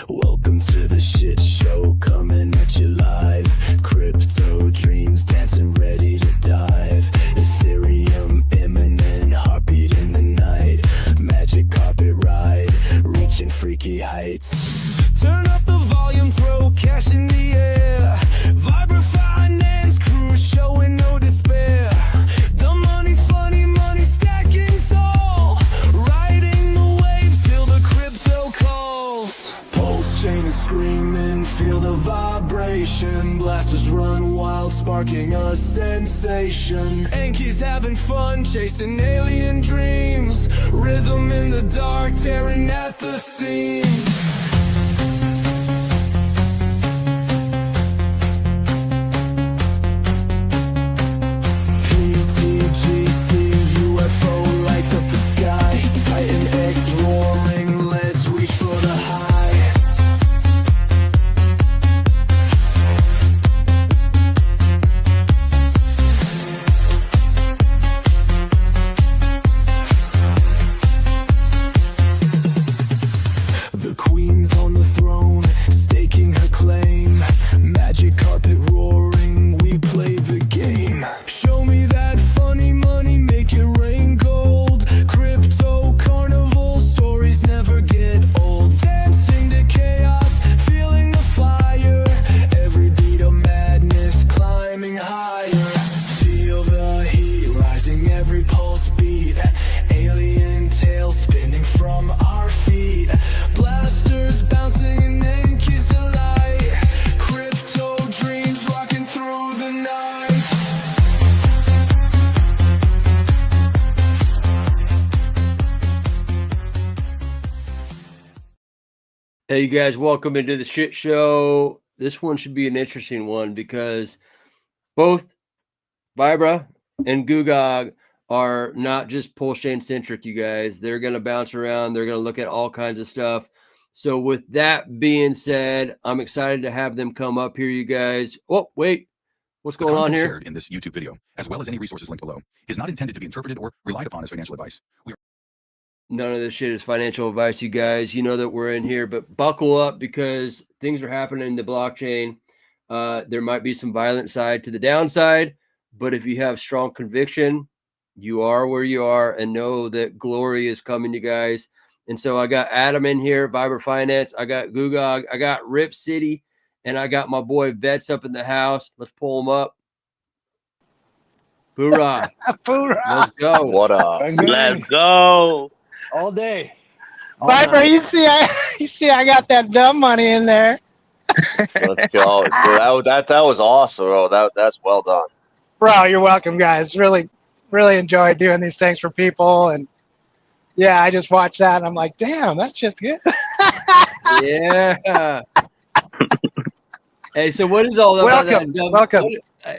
Welcome to the shit show, coming at you live. Crypto dreams, dancing ready to dive. Ethereum imminent, heartbeat in the night. Magic carpet ride, reaching freaky heights. Turn up the volume, throw cash in the air. Vibra finance crew showing no despair. The money, funny money stacking tall. Riding the waves till the crypto calls. Pulse chain is screaming, feel the vibration. Blasters run wild, sparking a sensation. Anki's having fun, chasing alien dreams. Rhythm in the dark, tearing at the seams. Hey, you guys, welcome into the shit show. This one should be an interesting one because both Vibra and GuUGod are not just pulse chain centric, you guys. They're going to bounce around. They're going to look at all kinds of stuff. So with that being said, I'm excited to have them come up here, you guys. Oh, wait. What's going on here? Shared in this YouTube video, as well as any resources linked below, is not intended to be interpreted or relied upon as financial advice. None of this shit is financial advice, you guys. You know that we're in here, but buckle up because things are happening in the blockchain. There might be some violent side to the downside, but if you have strong conviction, you are where you are and know that glory is coming, you guys. And so I got Adam in here, Vibra Finance. I got GuUGod. I got Rip City, and I got my boy Vets up in the house. Let's pull them up. Hoorah. Hoorah. Let's go. What up? Let's go. All day. Vibra, you see I got that dumb money in there. Let's go. Dude, that was awesome, bro. That's well done. Bro, you're welcome, guys. Really enjoy doing these things for people. And yeah, I just watched that and I'm like, damn, that's just good. Yeah. Hey, so what is all that? Welcome.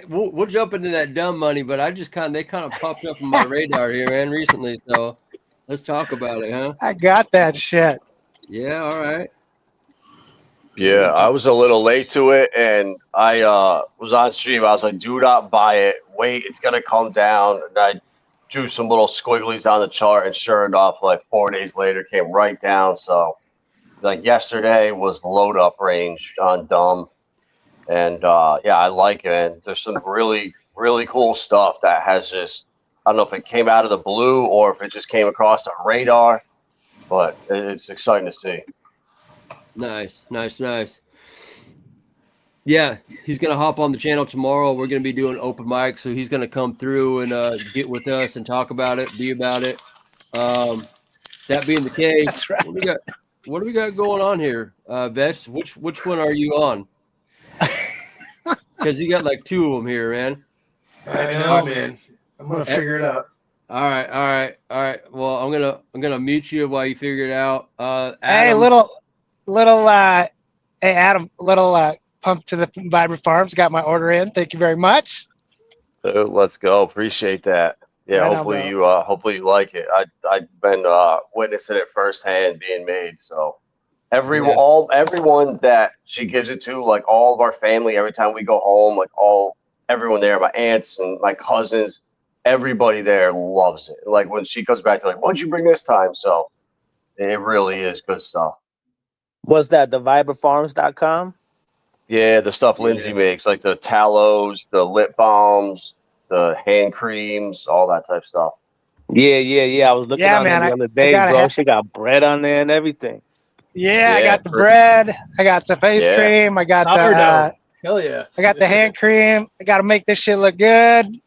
We'll jump into that dumb money, but they kind of popped up on my radar here, man, recently. So let's talk about it, huh? I got that shit. Yeah, all right. Yeah, I was a little late to it, and I was on stream. I was like, do not buy it. Wait, it's going to come down. And I drew some little squigglies on the chart, and sure enough, like 4 days later, came right down. So, like, yesterday was load up range on dumb. And, yeah, I like it. And there's some really, really cool stuff that has just, I don't know if it came out of the blue or if it just came across the radar, but it's exciting to see. Nice. Yeah, he's going to hop on the channel tomorrow. We're going to be doing open mic, so he's going to come through and get with us and talk about it, be about it. That being the case, That's right. What do we got going on here? Vesh, which one are you on? Because you got like two of them here, man. I know, man. I'm going to figure it out. All right. Well, I'm gonna mute you while you figure it out. Hey, Adam. hey Adam, pump to the Vibra Farms. Got my order in. Thank you very much. Dude, let's go. Appreciate that. Yeah, Right on, bro. hopefully you like it. I've been witnessing it firsthand being made. So Yeah. everyone that she gives it to, like all of our family, every time we go home, like everyone there, my aunts and my cousins, everybody there loves it. Like when she comes back, they're like, "What'd you bring this time?" So it really is good stuff. What's that? The vibrafarms.com? Yeah, the stuff Lindsay Yeah. makes, like the tallows, the lip balms, the hand creams, all that type of stuff. Yeah. I was looking Yeah, on there man. the other I day, gotta bro. have. She got bread on there and everything. Yeah, I Yeah, got the bread. I got the face yeah. cream. Sourdough. Hell yeah. I got the hand cream. I got to make this shit look good.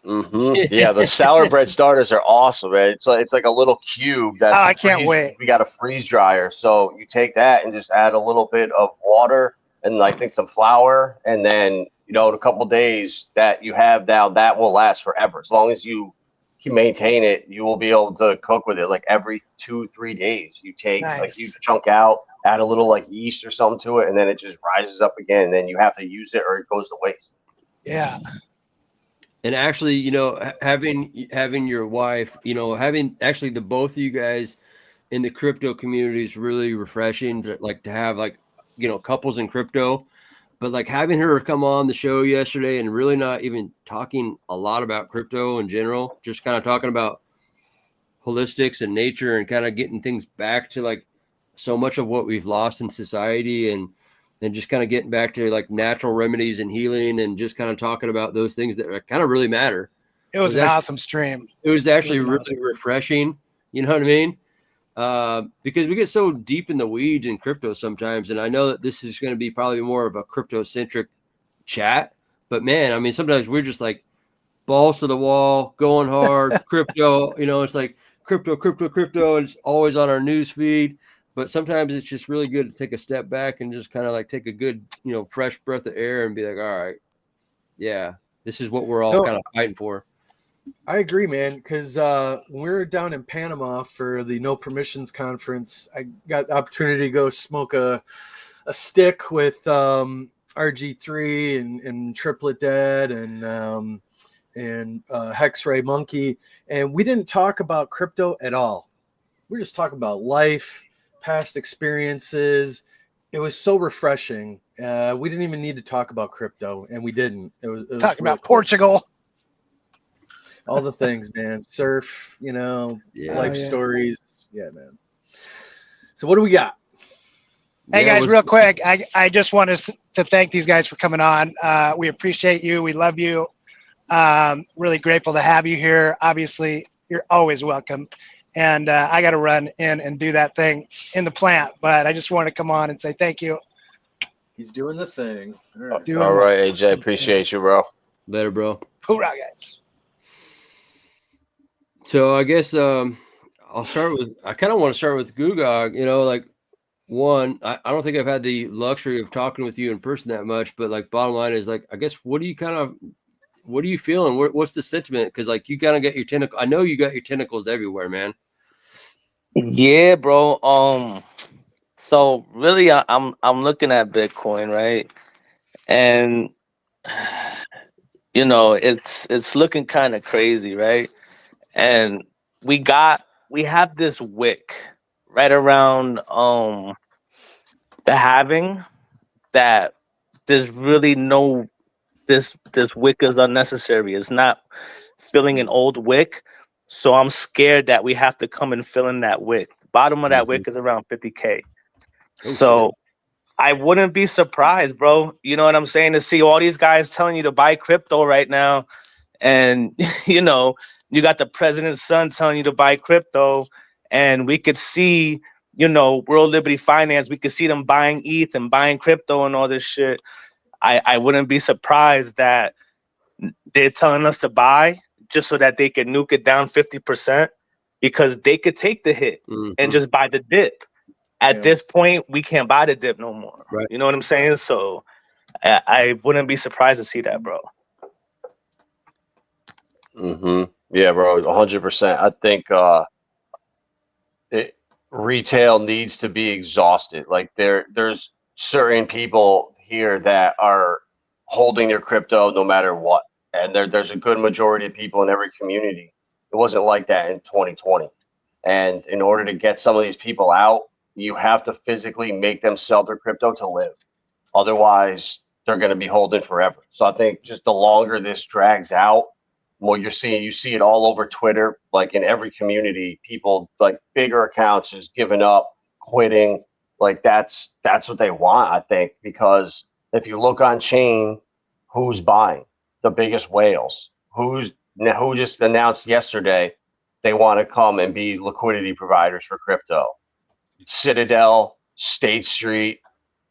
Yeah, the sour bread starters are awesome, man. It's like a little cube Oh, that's I can't wait. we got a freeze dryer. So you take that and just add a little bit of water and I think some flour, and then in a couple days that you have down, that will last forever. As long as you can maintain it, you will be able to cook with it like every 2-3 days. You take like a huge Nice. chunk out, add a little like yeast or something to it, and then it just rises up again. And then you have to use it or it goes to waste. Yeah. And actually, having your wife, having actually the both of you guys in the crypto community is really refreshing. Like to have couples in crypto, but like having her come on the show yesterday and really not even talking a lot about crypto in general, just kind of talking about holistics and nature and kind of getting things back to like so much of what we've lost in society and just kind of getting back to like natural remedies and healing and just kind of talking about those things that kind of really matter. It was an awesome stream. It was actually really awesome. refreshing. You know what I mean? Because we get so deep in the weeds in crypto sometimes. And I know that this is going to be probably more of a crypto centric chat, but man, I mean, sometimes we're just like balls to the wall, going hard, crypto, it's like crypto, and it's always on our news feed. But sometimes it's just really good to take a step back and just kind of like take a good, fresh breath of air and be like, all right, yeah, this is what we're all kind of fighting for. I agree, man, because when we were down in Panama for the No Permissions conference, I got the opportunity to go smoke a stick with RG3 and Triplet Dead and Hexray Monkey, and we didn't talk about crypto at all. We were just talking about life, past experiences. It was so refreshing. We didn't even need to talk about crypto, and we didn't. It was Talking really about cool. Portugal. All the things, man. Surf, life stories. Yeah, man. So what do we got? Hey, guys, real quick. I just wanted to thank these guys for coming on. We appreciate you. We love you. Really grateful to have you here. Obviously, you're always welcome. And I got to run in and do that thing in the plant. But I just want to come on and say thank you. He's doing the thing. All right, AJ. Appreciate you, bro. Later, bro. Hoorah, guys. So I guess I'll start with, I kind of want to start with GuUGod, like one, I don't think I've had the luxury of talking with you in person that much, but like bottom line is like, I guess, what are you feeling? What's the sentiment? Cause like you kind of get your tentacle. I know you got your tentacles everywhere, man. Yeah, bro. So really I'm looking at Bitcoin, right? And it's looking kind of crazy, right? And we have this wick right around the halving that there's really no this wick is unnecessary. It's not filling an old wick. So I'm scared that we have to come and fill in that wick. The bottom of that wick is around 50K. So I wouldn't be surprised, bro. You know what I'm saying? To see all these guys telling you to buy crypto right now. And, you got the president's son telling you to buy crypto. And we could see, World Liberty Finance, we could see them buying ETH and buying crypto and all this shit. I wouldn't be surprised that they're telling us to buy just so that they could nuke it down 50% because they could take the hit and just buy the dip. At this point, we can't buy the dip no more. Right. You know what I'm saying? So I wouldn't be surprised to see that, bro. Yeah, bro, 100%. I think retail needs to be exhausted. Like there's certain people here that are holding their crypto no matter what, and there's a good majority of people in every community. It wasn't like that in 2020, and in order to get some of these people out, you have to physically make them sell their crypto to live. Otherwise, they're going to be holding forever. So I think just the longer this drags out, well, you see it all over Twitter, like in every community, people like bigger accounts just giving up, quitting. Like that's what they want, I think, because if you look on chain, who's buying? The biggest whales. Who just announced yesterday they want to come and be liquidity providers for crypto? Citadel, State Street,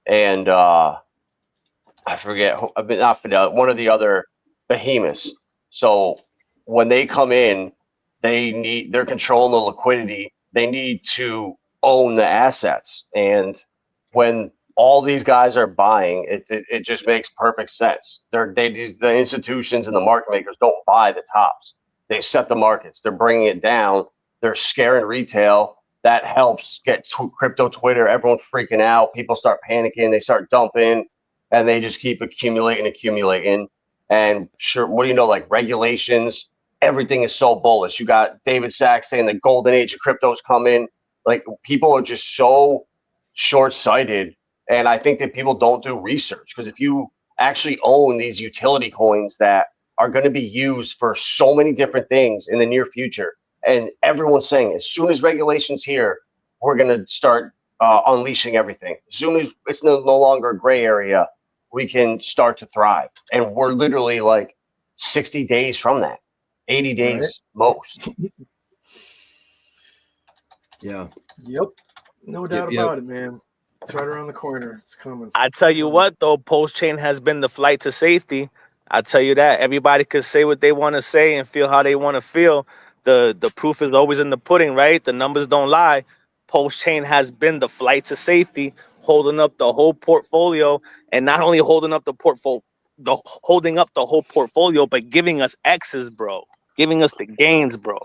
and I forget, not Fidel, one of the other behemoths. So when they come in, they're controlling the liquidity. They need to own the assets. And when all these guys are buying, it just makes perfect sense. The institutions and the market makers don't buy the tops. They set the markets. They're bringing it down. They're scaring retail. That helps get crypto Twitter. Everyone's freaking out. People start panicking. They start dumping, and they just keep accumulating. And sure, what do you know? Like regulations, everything is so bullish. You got David Sachs saying the golden age of crypto is coming. Like people are just so short-sighted, and I think that people don't do research, because if you actually own these utility coins that are going to be used for so many different things in the near future, and everyone's saying as soon as regulations here, we're going to start unleashing everything. As soon as it's no longer a gray area, we can start to thrive. And we're literally like 60 days from that, 80 days most. Yeah. Yep. No doubt about it, man. It's right around the corner. It's coming. I tell you what, though, post-chain has been the flight to safety. I tell you that. Everybody could say what they want to say and feel how they want to feel. The proof is always in the pudding, right? The numbers don't lie. Post-chain has been the flight to safety, holding up the whole portfolio, and not only holding up the whole portfolio, but giving us X's, bro. Giving us the gains, bro.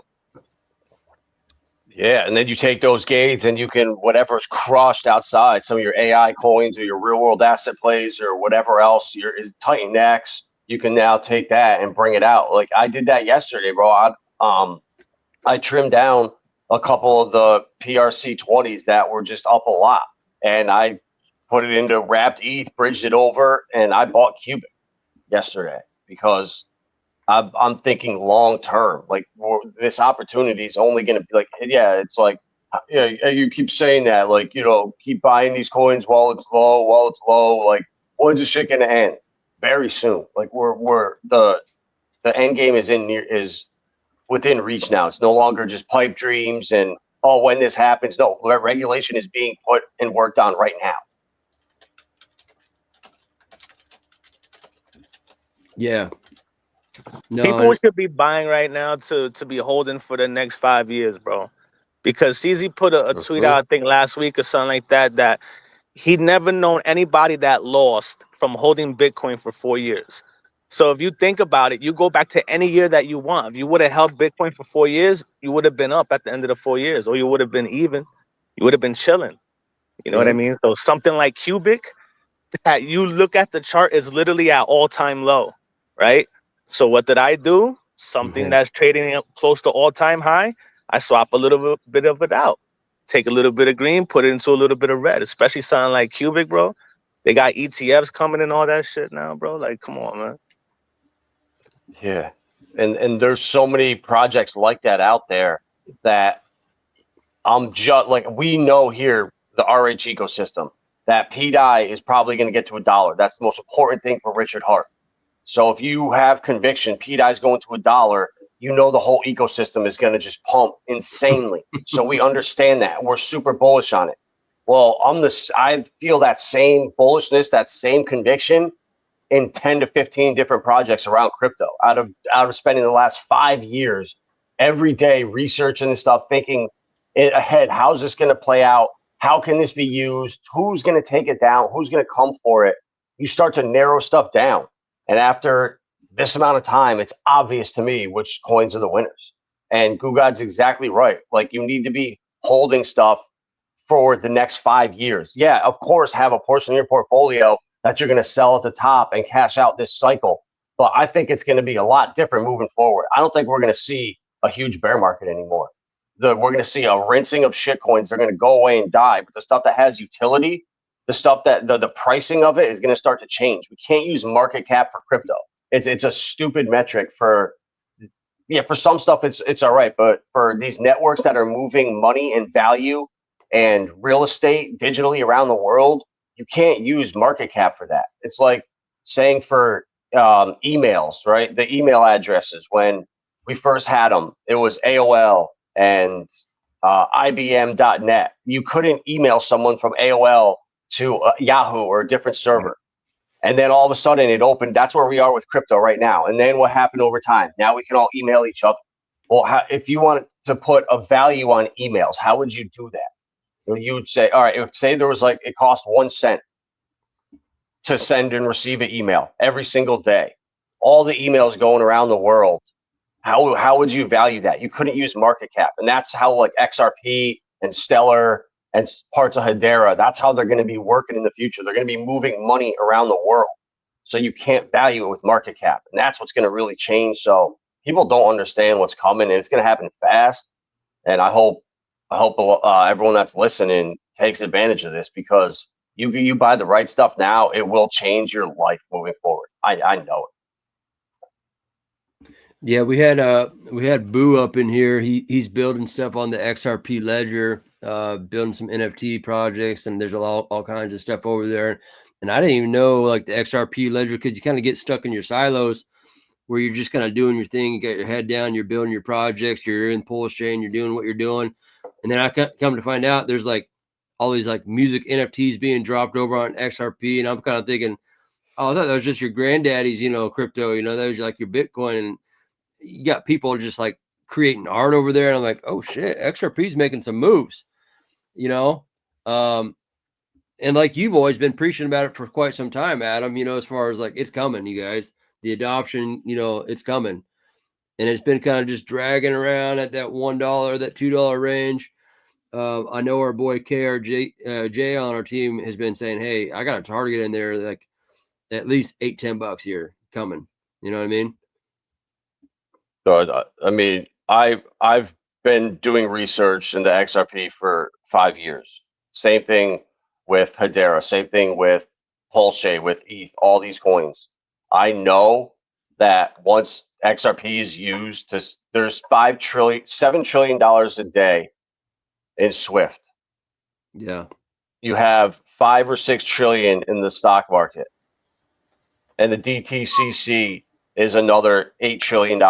Yeah, and then you take those gains and you can, whatever's crushed outside, some of your AI coins or your real world asset plays or whatever else is Titan X, you can now take that and bring it out. Like I did that yesterday, bro. I trimmed down a couple of the PRC 20s that were just up a lot, and I put it into wrapped ETH, bridged it over, and I bought Cubic yesterday because I'm thinking long term. Like this opportunity is only going to be like, yeah, it's like, yeah, you keep saying that, like, you know, keep buying these coins while it's low. Like, when's this shit going to end? Very soon. Like we're the end game is within reach now. It's no longer just pipe dreams and when this happens. No, regulation is being put and worked on right now. Yeah. No, People should be buying right now to be holding for the next 5 years, bro. Because CZ put a tweet out, I think last week or something like that he'd never known anybody that lost from holding Bitcoin for 4 years. So if you think about it, you go back to any year that you want. If you would have held Bitcoin for 4 years, you would have been up at the end of the 4 years, or you would have been even. You would have been chilling. You know what I mean? So something like Cubic, that you look at the chart, is literally at all-time low, right? So what did I do? Something that's trading up close to all-time high, I swap a little bit of it out. Take a little bit of green, put it into a little bit of red, especially something like Cubic, bro. They got ETFs coming and all that shit now, bro. Like, come on, man. Yeah. And there's so many projects like that out there that I'm just like, we know here, the RH ecosystem, that PDI is probably going to get to $1. That's the most important thing for Richard Hart. So if you have conviction, PDI is going to $1, you know the whole ecosystem is going to just pump insanely. So we understand that. We're super bullish on it. Well, I feel that same bullishness, that same conviction in 10 to 15 different projects around crypto. Out of spending the last 5 years every day researching this stuff, thinking ahead, how's this going to play out? How can this be used? Who's going to take it down? Who's going to come for it? You start to narrow stuff down. And after this amount of time, it's obvious to me which coins are the winners. And GuUGod's exactly right. Like, you need to be holding stuff for the next 5 years. Yeah, of course, have a portion of your portfolio that you're going to sell at the top and cash out this cycle. But I think it's going to be a lot different moving forward. I don't think we're going to see a huge bear market anymore. We're going to see a rinsing of shit coins. They're going to go away and die. But the stuff that has utility, the stuff that the pricing of it is going to start to change. We can't use market cap for crypto. It's a stupid metric for some stuff it's all right, but for these networks that are moving money and value and real estate digitally around the world, you can't use market cap for that. It's like saying for emails, right? The email addresses, when we first had them, it was AOL and IBM.net. You couldn't email someone from AOL to Yahoo or a different server. And then all of a sudden it opened. That's where we are with crypto right now. And then what happened over time? Now we can all email each other. Well, if you wanted to put a value on emails, how would you do that? You would say, all right, if say there was like, it cost 1 cent to send and receive an email every single day, all the emails going around the world, how would you value that? You couldn't use market cap. And that's how like XRP and Stellar and parts of Hedera, that's how they're going to be working in the future. They're going to be moving money around the world. So you can't value it with market cap. And that's what's going to really change. So people don't understand what's coming, and it's going to happen fast. And I hope everyone that's listening takes advantage of this, because you buy the right stuff now, it will change your life moving forward. I know it. Yeah, we had Boo up in here. He's building stuff on the XRP ledger, building some NFT projects, and there's all kinds of stuff over there. And I didn't even know like the XRP ledger, because you kind of get stuck in your silos where you're just kind of doing your thing. You got your head down, you're building your projects, you're in Pulse Chain, you're doing what you're doing. And then I come to find out there's like all these like music NFTs being dropped over on XRP. And I'm kind of thinking, oh, I thought that was just your granddaddy's, crypto, that was like your Bitcoin. And you got people just like creating art over there. And I'm like, oh shit, XRP's making some moves, and like you've always been preaching about it for quite some time, Adam, as far as like, it's coming, you guys, the adoption, it's coming. And it's been kind of just dragging around at that $1, that $2 range. I know our boy KRJ Jay on our team has been saying, hey, I got a target in there, like at least $8-10 here coming. You know what I mean? So, I mean, I've been doing research into XRP for 5 years. Same thing with Hedera, same thing with Pulse, with ETH, all these coins. I know that once XRP is used, there's $7 trillion a day in Swift. Yeah. You have 5 or 6 trillion in the stock market. And the DTCC is another $8 trillion.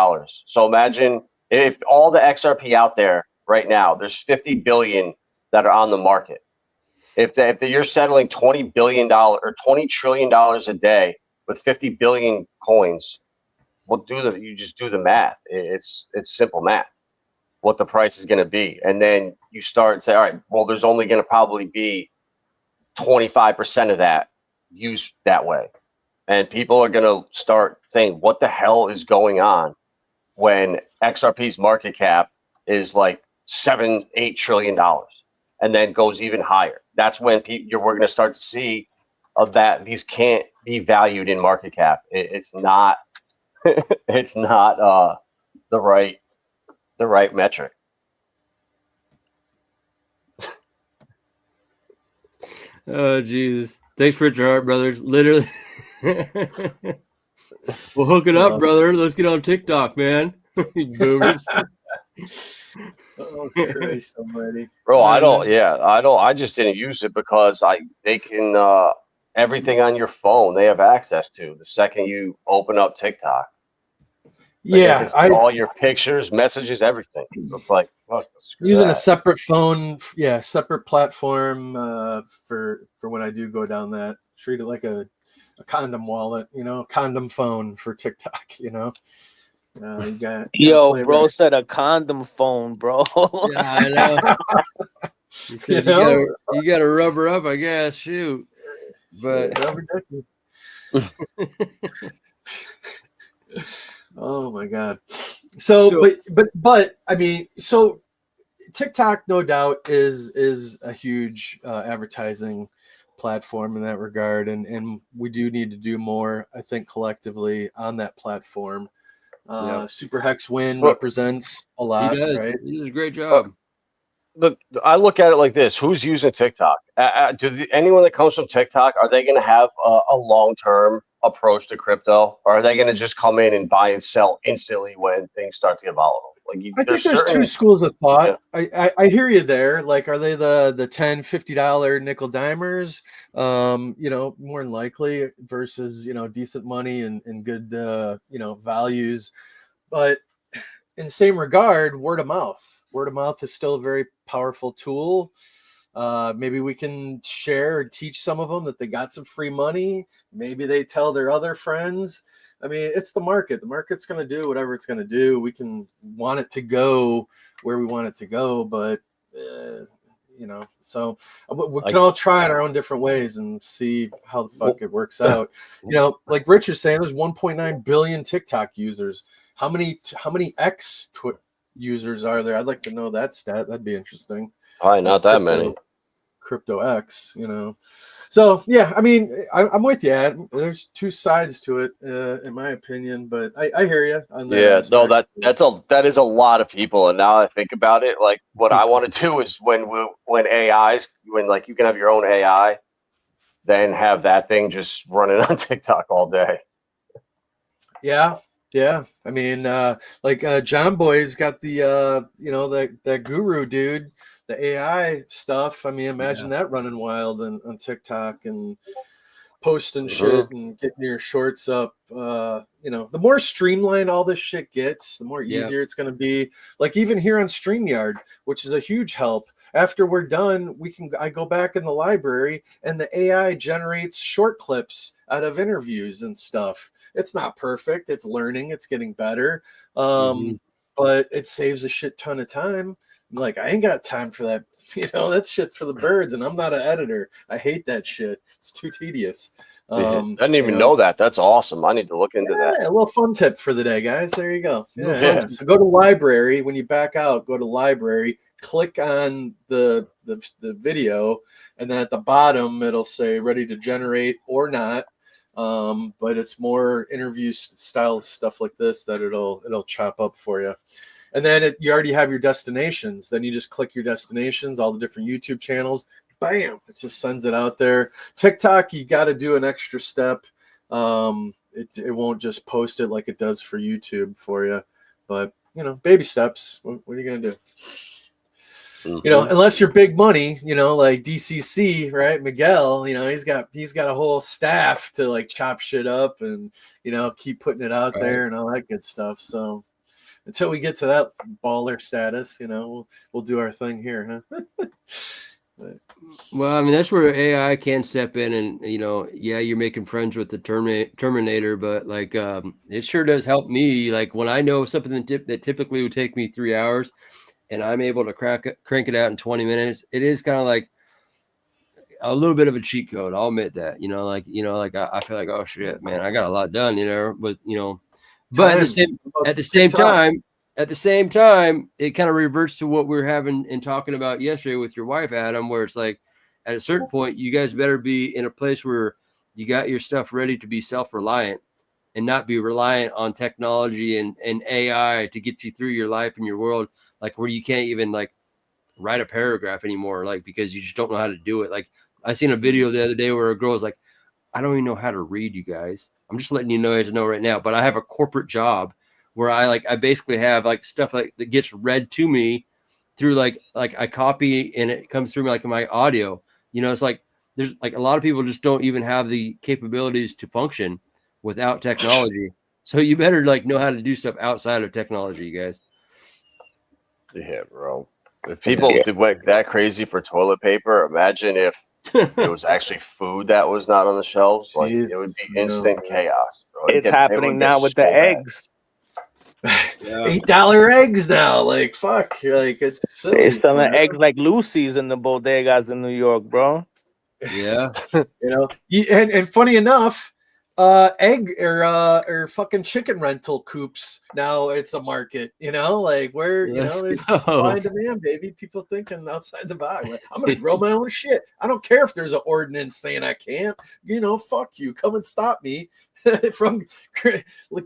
So imagine if all the XRP out there right now, there's 50 billion that are on the market. If you're settling $20 billion or $20 trillion a day with 50 billion coins, you just do the math. It's simple math, what the price is going to be. And then you start and say, all right, well, there's only going to probably be 25% of that used that way. And people are going to start saying, what the hell is going on when XRP's market cap is like $7-8 trillion and then goes even higher? That's when we're going to start to see that these can't be valued in market cap. It's not it's not the right metric. Oh Jesus! Thanks for your heart, brothers. Literally, we'll hook it up, brother. Let's get on TikTok, man. Boomers. Oh Christ almighty. Bro, I just didn't use it because they can everything on your phone they have access to the second you open up TikTok. Yeah, all your pictures, messages, everything. So it's like, fuck, using a separate phone, separate platform for when I do go down that. Treat it like a condom wallet, condom phone for TikTok, You got bro said a condom phone, bro. Yeah, I know. He said you got to rubber up, I guess. Shoot, but Oh my God. So but I mean, so TikTok, no doubt, is a huge advertising platform in that regard, and we do need to do more, I think, collectively on that platform. Super Hex Win Well, represents a He lot, does. right? He does a great job. But I look at it like this: who's using TikTok? Anyone that comes from TikTok, are they going to have a long-term approach to crypto, or are they going to just come in and buy and sell instantly when things start to get volatile? Like I think there's two schools of thought. I hear you there. Like, are they the $10, $50 nickel dimers? More than likely versus, decent money and good, values. But in the same regard, word of mouth. Word of mouth is still a very powerful tool. Maybe we can share and teach some of them that they got some free money. Maybe they tell their other friends. I mean, it's the market. The market's going to do whatever it's going to do. We can want it to go where we want it to go, but so we can all try in our own different ways and see how the fuck it works out. Like Rich is saying, there's 1.9 billion TikTok users. How many X users are there? I'd like to know that stat. That'd be interesting. Probably not that many. Crypto X, So yeah, I mean, I'm with you, Ad. There's two sides to it, in my opinion, but I hear you on that. Yeah, aspect. no, that is a lot of people. And now I think about it, like what I want to do is when like you can have your own AI, then have that thing just running on TikTok all day. Yeah. I mean, John Boy's got the that guru dude, the AI stuff. I mean, imagine that running wild on TikTok and posting shit and getting your shorts up. The more streamlined all this shit gets, the more easier it's going to be. Like even here on StreamYard, which is a huge help. After we're done, I go back in the library and the AI generates short clips out of interviews and stuff. It's not perfect. It's learning. It's getting better. But it saves a shit ton of time. Like, I ain't got time for that. That shit's for the birds, and I'm not an editor. I hate that shit. It's too tedious. I didn't even know that. That's awesome. I need to look into that. A little fun tip for the day, guys. There you go. Yeah. So go to library. When you back out, go to library, click on the video, and then at the bottom, it'll say ready to generate or not. But it's more interview style stuff like this that it'll chop up for you. And then you already have your destinations. Then you just click your destinations, all the different YouTube channels. Bam! It just sends it out there. TikTok, you got to do an extra step. It won't just post it like it does for YouTube for you. But, baby steps. What are you going to do? Unless you're big money, like DCC, right? Miguel, he's got a whole staff to like chop shit up and, keep putting it out there and all that good stuff. So until we get to that baller status, we'll do our thing here, huh? Well, I mean, that's where AI can step in and, you're making friends with the Terminator, but like, it sure does help me. Like when I know something that typically would take me 3 hours and I'm able to crank it out in 20 minutes, it is kind of like a little bit of a cheat code. I'll admit that, I feel like, oh shit, man, I got a lot done, but at the same time, it kind of reverts to what we were having and talking about yesterday with your wife, Adam, where it's like at a certain point, you guys better be in a place where you got your stuff ready to be self-reliant and not be reliant on technology and AI to get you through your life and your world, like where you can't even like write a paragraph anymore, like because you just don't know how to do it. Like I seen a video the other day where a girl was like, I don't even know how to read, you guys. I'm just letting you know right now, but I have a corporate job where I basically have like stuff like that gets read to me through like I copy and it comes through like my audio. It's like there's like a lot of people just don't even have the capabilities to function without technology. So you better like know how to do stuff outside of technology, you guys. Yeah, bro. If people went that crazy for toilet paper, imagine if it was actually food that was not on the shelves. Like it would be instant chaos, bro. It's happening now with the eggs. $8 eggs now. Like fuck. Like it's silly. They're selling eggs like Lucy's in the bodegas in New York, bro. Yeah. And funny enough, egg or fucking chicken rental coops. Now it's a market, like where there's supply and demand, baby. People thinking outside the box. Like, I'm gonna grow my own shit. I don't care if there's an ordinance saying I can't. Fuck you. Come and stop me from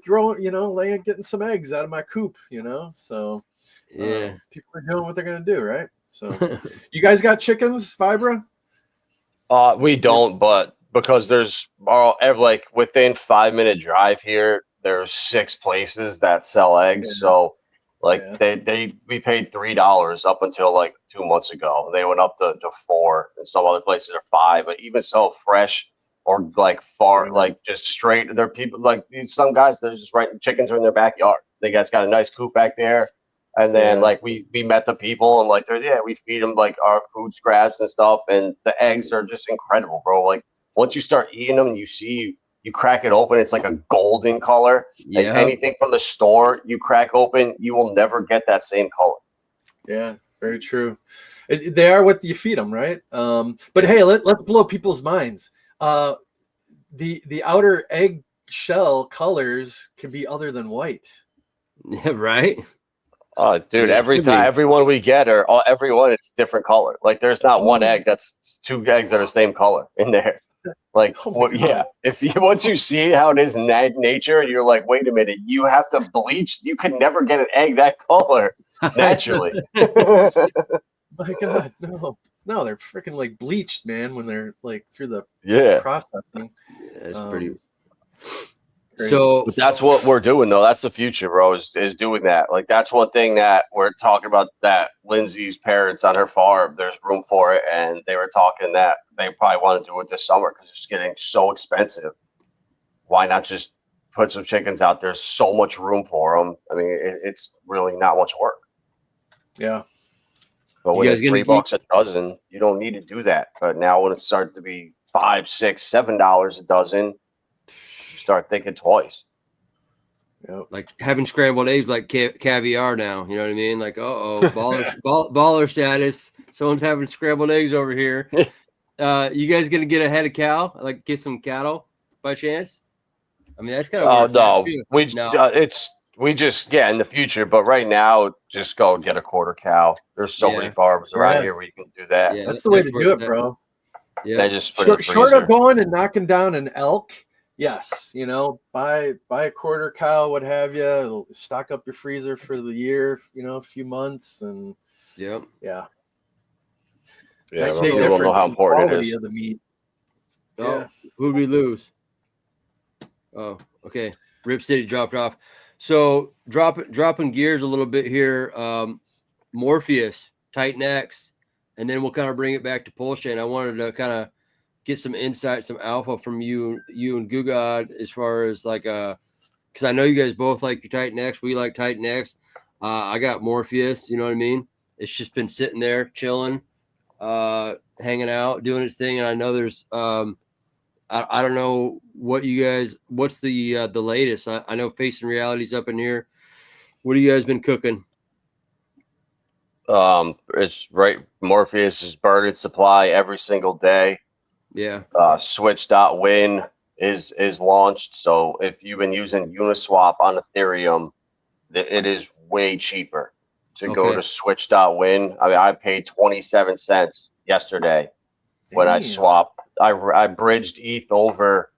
growing. Getting some eggs out of my coop. So yeah, people are doing what they're gonna do, right? So you guys got chickens, Vibra? We don't, but because there's like within 5-minute drive here, there's 6 places that sell eggs. Yeah. So like we paid $3 up until like 2 months ago. They went up to 4, and some other places are 5. But even so, fresh or like far, like just straight, there are people like some guys that are just right. Chickens are in their backyard. They got a nice coop back there. And then like we met the people, and like we feed them like our food scraps and stuff, and the eggs are just incredible, bro. Like once you start eating them, you crack it open, it's like a golden color. Like anything from the store you crack open, you will never get that same color. Yeah, very true. They are what you feed them, right? But hey, let's blow people's minds. The outer egg shell colors can be other than white. Yeah, right. Oh, dude! Everyone we get everyone it's different color. Like there's not one egg that's 2 eggs that are the same color in there. Like if once you see how it is in nature, you're like, wait a minute, you have to bleach. You can never get an egg that color naturally. My God, no, they're freaking like bleached, man. When they're like through the processing. That's pretty. Crazy. But that's what we're doing, though. That's the future, bro. Is doing that. Like that's one thing that we're talking about. That Lindsay's parents on her farm, there's room for it, and they were talking that they probably want to do it this summer because it's getting so expensive. Why not just put some chickens out there? So much room for them. I mean, it's really not much work. Yeah. But when it's $3 a dozen, you don't need to do that. But now when it starts to be $5, $6, $7 a dozen, start thinking twice. Like having scrambled eggs like caviar now, you know what I mean? Like baller status. Someone's having scrambled eggs over here. You guys gonna get a head of cow? Like get some cattle by chance? I mean that's kind of we just in the future, but right now just go get a quarter cow. There's so many farms around here where you can do that. Yeah, that's the way to do it, bro. Yeah, just short of going and knocking down an elk. Yes, buy a quarter cow, what have you. It'll stock up your freezer for the year, a few months, and yeah. Nice We don't know how important it is. Of the meat. Oh, who'd we lose? Oh, okay. Rip City dropped off. So dropping gears a little bit here. Morpheus, Titan X, and then we'll kind of bring it back to Pulse Chain. I wanted to kind of get some insight, some alpha from you and GuUGod as far as like because I know you guys both like your Titan X. We like Titan X. I got Morpheus, you know what I mean? It's just been sitting there chilling, hanging out, doing its thing. And I know there's I don't know what's the latest. I know Facing Reality's up in here. What have you guys been cooking? It's right. Morpheus is burning supply every single day. Yeah. Switch.win is launched. So if you've been using Uniswap on Ethereum, it is way cheaper to go to Switch.win. I mean, I paid 27 cents yesterday when I swapped. I bridged ETH over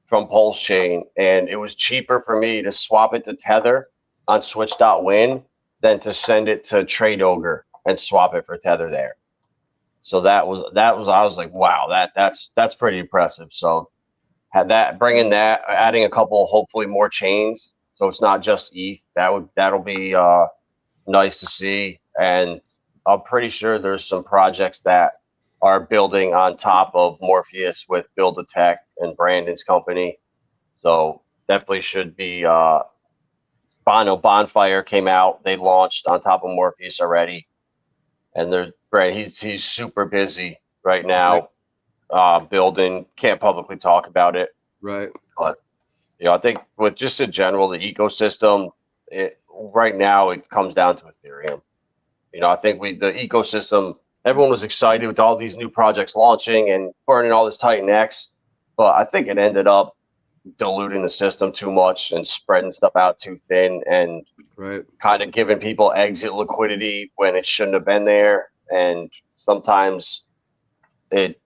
from Pulse Chain, and it was cheaper for me to swap it to Tether on Switch.win than to send it to Trade Ogre and swap it for Tether there. So that was I was like, wow, that's pretty impressive. So had that, bringing that, adding a couple, hopefully more chains, so it's not just ETH. That'll be nice to see. And I'm pretty sure there's some projects that are building on top of Morpheus with Build a Tech and Brandon's company. So definitely should be. Bonfire came out. They launched on top of Morpheus already, and he's super busy right now, building. Can't publicly talk about it, right? But I think with just in general the ecosystem, right now it comes down to Ethereum. I think the ecosystem. Everyone was excited with all these new projects launching and burning all this Titan X, but I think it ended up diluting the system too much and spreading stuff out too thin and Right. kind of giving people exit liquidity when it shouldn't have been there. And sometimes it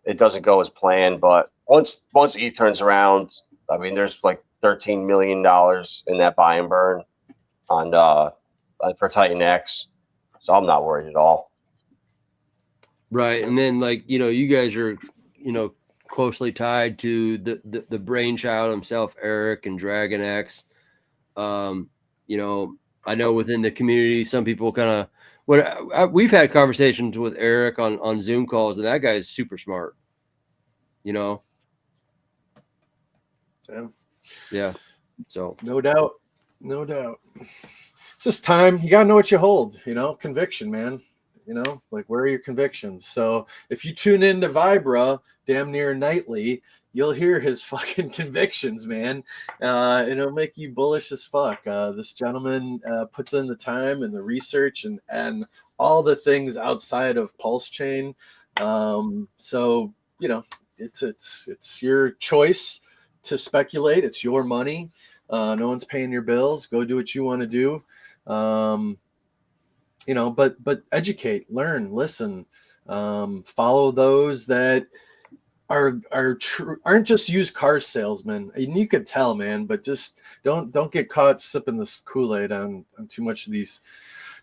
it doesn't go as planned. But once ETH turns around, I mean, there's like $13 million in that buy and burn on for Titan X, so I'm not worried at all. Right. And then, like, you know, you guys are, you know, closely tied to the brainchild himself, Eric and Dragon X. You know, I know within the community, some people kind of we've had conversations with Eric on Zoom calls, and that guy is super smart. You know. Yeah. So no doubt. It's just time. You gotta know what you hold. You know, conviction, man. You know, like, where are your convictions? So if you tune into Vibra damn near nightly, you'll hear his fucking convictions, man. It'll make you bullish as fuck. This gentleman puts in the time and the research and all the things outside of Pulse Chain. So, you know, it's your choice to speculate. It's your money. No one's paying your bills. Go do what you want to do. You know, but educate, learn, listen, follow those that are true, aren't just used car salesmen. And you could tell, man, but just don't get caught sipping this Kool-Aid on too much of these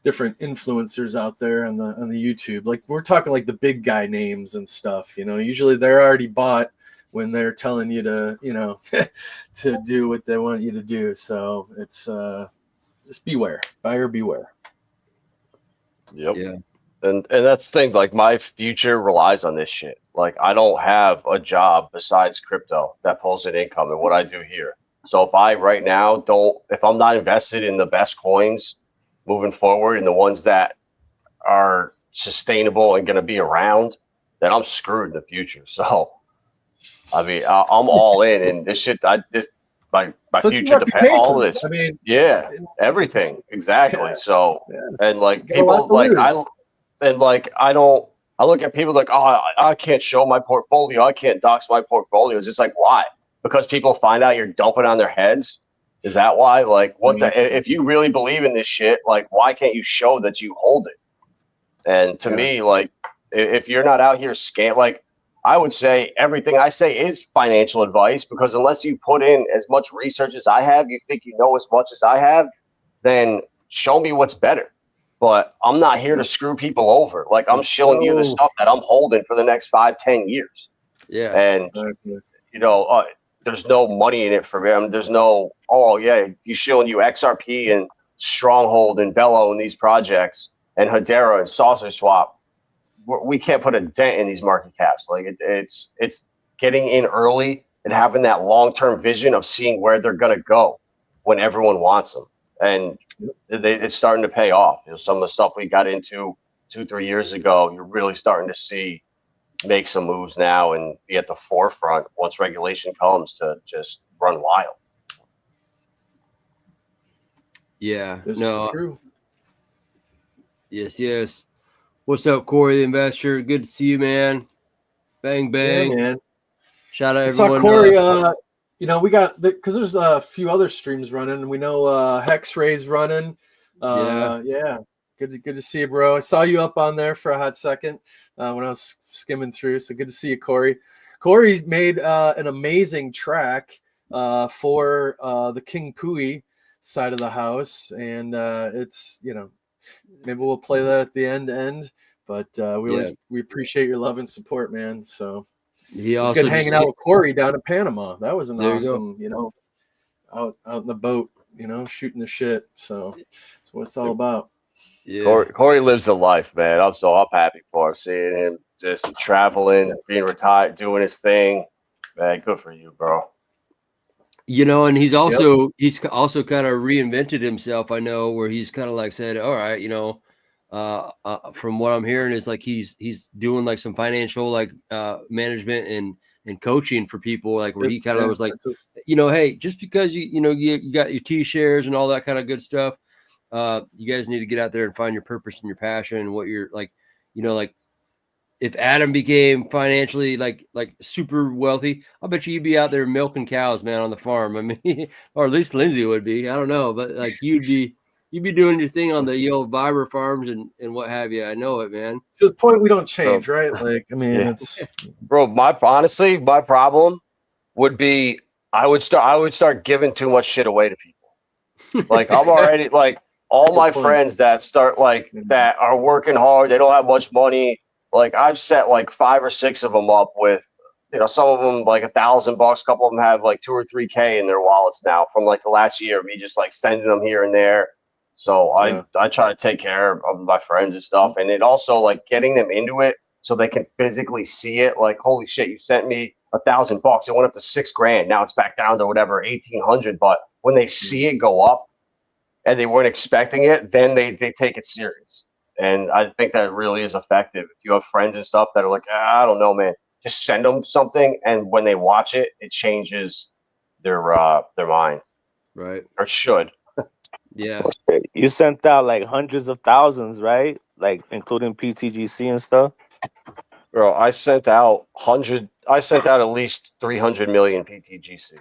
different influencers out there on the YouTube. Like, we're talking like the big guy names and stuff, you know. Usually they're already bought when they're telling you to, you know, to do what they want you to do. So it's just beware, buyer beware. Yep. yeah. And that's the thing, like, my future relies on this shit. Like, I don't have a job besides crypto that pulls in income and what I do here. So if I right now if I'm not invested in the best coins moving forward and the ones that are sustainable and going to be around, then I'm screwed in the future. So, I mean, I'm all in, and this shit, my So future depends all of this. I mean, yeah, everything. Exactly. Yeah. So, Yeah, and like you got a lot people to like, lose. I look at people like, oh, I can't show my portfolio. I can't dox my portfolios. It's like, why? Because people find out you're dumping on their heads. Is that why? Like, if you really believe in this shit, like, why can't you show that you hold it? And to me, like, if you're not out here like, I would say everything I say is financial advice, because unless you put in as much research as I have, you think you know as much as I have, then show me what's better. But I'm not here to screw people over. Like, I'm showing you the stuff that I'm holding for the next 5-10 years. Yeah. And, you know, there's no money in it for me. There's no, oh, yeah, he's showing you XRP and Stronghold and Bello and these projects and Hedera and Saucer Swap. We can't put a dent in these market caps. Like, it's getting in early and having that long-term vision of seeing where they're going to go when everyone wants them. And it's starting to pay off. You know, some of the stuff we got into 2-3 years ago, you're really starting to see make some moves now and be at the forefront once regulation comes to just run wild. Yeah. This No. is true. Yes. What's up, Corey the investor? Good to see you, man. Bang bang. Yeah, man. Shout out I everyone. saw Corey. You know, we got because there's a few other streams running. We know Hex Ray's running. Yeah. Good to see you, bro. I saw you up on there for a hot second when I was skimming through. So good to see you, Corey. Corey made an amazing track for the King Pui side of the house, and it's, you know, maybe we'll play that at the end. But we appreciate your love and support, man. So he also good hanging out with Corey down in Panama. That was an awesome, you know, out in the boat, you know, shooting the shit. So that's what it's all about. Yeah. Corey lives the life, man. I'm happy for him, seeing him just traveling, being retired, doing his thing. Man, good for you, bro. You know, and he's also kind of reinvented himself. I know, where he's kind of like said, all right, you know, from what I'm hearing is like he's doing like some financial like management and coaching for people, like where he kind of was like, you know, hey, just because you got your T-shares and all that kind of good stuff, you guys need to get out there and find your purpose and your passion and what you're like, you know, like if Adam became financially like super wealthy, I'll bet you'd be out there milking cows, man, on the farm. I mean, or at least Lindsay would be. I don't know, but like you'd be doing your thing on the old Vibra farms and what have you. I know it, man. To the point we don't change, right? Like, I mean, Yeah. it's Bro, honestly, my problem would be I would start giving too much shit away to people. Like I'm already like all my friends that start like that are working hard, they don't have much money. Like I've set like 5 or 6 of them up with, you know, some of them like $1,000, a couple of them have like 2 or 3K in their wallets now from like the last year, me just like sending them here and there. So I try to take care of my friends and stuff, and it also like getting them into it so they can physically see it. Like, holy shit, you sent me $1,000. It went up to $6,000. Now it's back down to whatever 1,800. But when they see it go up and they weren't expecting it, then they take it serious. And I think that really is effective. If you have friends and stuff that are like, I don't know, man, just send them something, and when they watch it, it changes their mind. Right. Or should. Yeah. You sent out like hundreds of thousands, right? Like including PTGC and stuff. Bro, I sent out at least 300 million PTGC.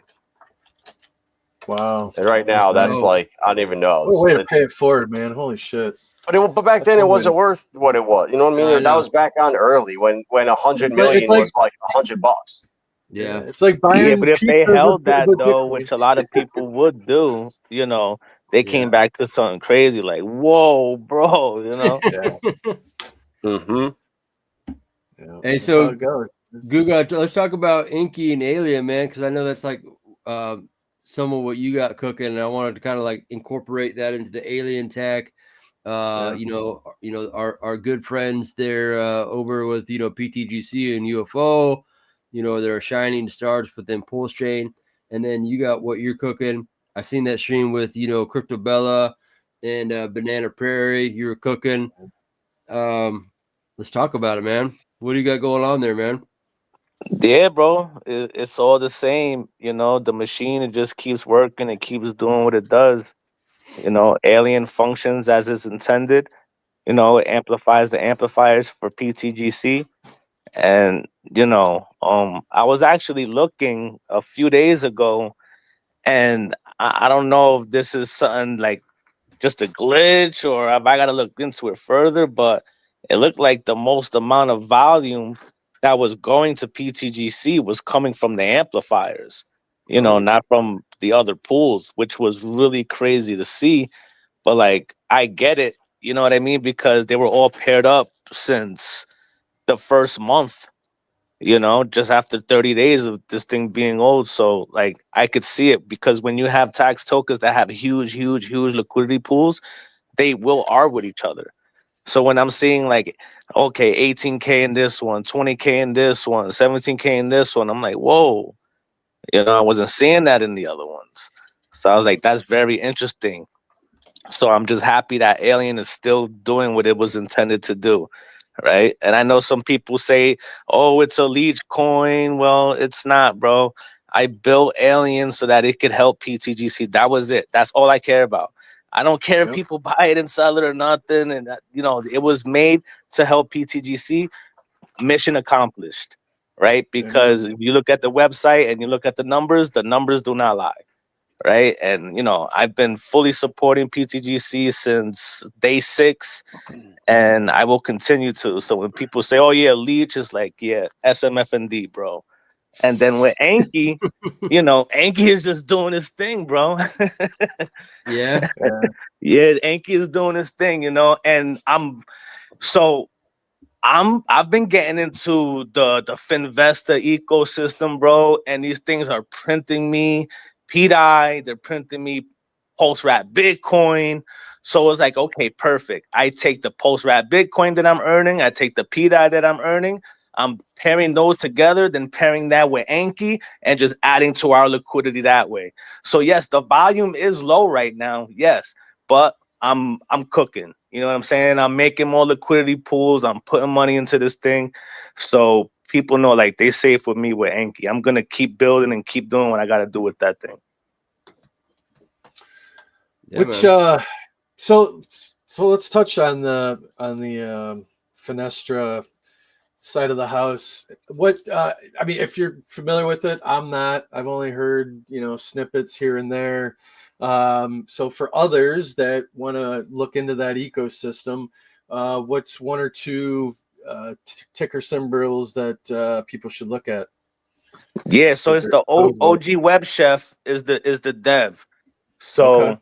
wow. And right now, that's like, I don't even know. What a way to pay it forward, man. Holy shit. But back then, it wasn't worth what it was. You know what I mean? That was back on early when 100 million was like $100. Yeah. It's like buying. Yeah, but if they held that with though, Bitcoin. which a lot of people would do, you know, they came back to something crazy like, whoa, bro, you know? Mm-hmm. Yeah, Hey, that's so how it goes. GuUGod, let's talk about Inky and Alien, man, because I know that's like some of what you got cooking, and I wanted to kind of like incorporate that into the Alien tech. You know, our good friends there over with PTGC and UFO. You know, they're shining stars within Pulse Chain, and then you got what you're cooking. I seen that stream with Crypto Bella and Banana Prairie. You were cooking. Let's talk about it, man. What do you got going on there, man? Yeah, bro, it's all the same. You know, the machine, it just keeps working. It keeps doing what it does. You know, Alien functions as it's intended. You know, it amplifies the amplifiers for PTGC. And, I was actually looking a few days ago, and I don't know if this is something like just a glitch or if I got to look into it further, but it looked like the most amount of volume that was going to PTGC was coming from the amplifiers, not from the other pools, which was really crazy to see. But like, I get it, you know what I mean? Because they were all paired up since the first month, just after 30 days of this thing being old. So like, I could see it, because when you have tax tokens that have huge liquidity pools, they will are with each other. So when I'm seeing like, okay, 18K in this one, 20K in this one, 17K in this one, I'm like, whoa, I wasn't seeing that in the other ones. So I was like, that's very interesting. So I'm just happy that Alien is still doing what it was intended to do. Right. And I know some people say, oh, it's a leech coin. Well, it's not, bro. I built Alien so that it could help PTGC. That was it. That's all I care about. I don't care if people buy it and sell it or nothing. And, it was made to help PTGC. Mission accomplished. Right. Because if you look at the website and you look at the numbers do not lie. Right. And, I've been fully supporting PTGC since day 6. And I will continue to. So when people say, oh, yeah, Leech is like, yeah, SMFND, bro. And then with Anki, Anki is just doing his thing, bro. Yeah. Yeah, Anki is doing his thing, and I've been getting into the Finvesta ecosystem, bro, and these things are printing me PDI, they're printing me Pulse Wrap Bitcoin. So it's like, okay, perfect. I take the Pulse Wrap Bitcoin that I'm earning, I take the PDI that I'm earning, I'm pairing those together, then pairing that with Anki and just adding to our liquidity that way. So yes, the volume is low right now, yes, but I'm cooking. You know what I'm saying? I'm making more liquidity pools. I'm putting money into this thing. So people know, like, they safe with me with Anki. I'm going to keep building and keep doing what I got to do with that thing. Yeah, so let's touch on the Finestra side of the house. What I mean, if you're familiar with it, I'm not. I've only heard, you know, snippets here and there. So for others that want to look into that ecosystem, what's one or two ticker symbols that people should look at? Yeah, so it's the OG Web Chef is the dev. So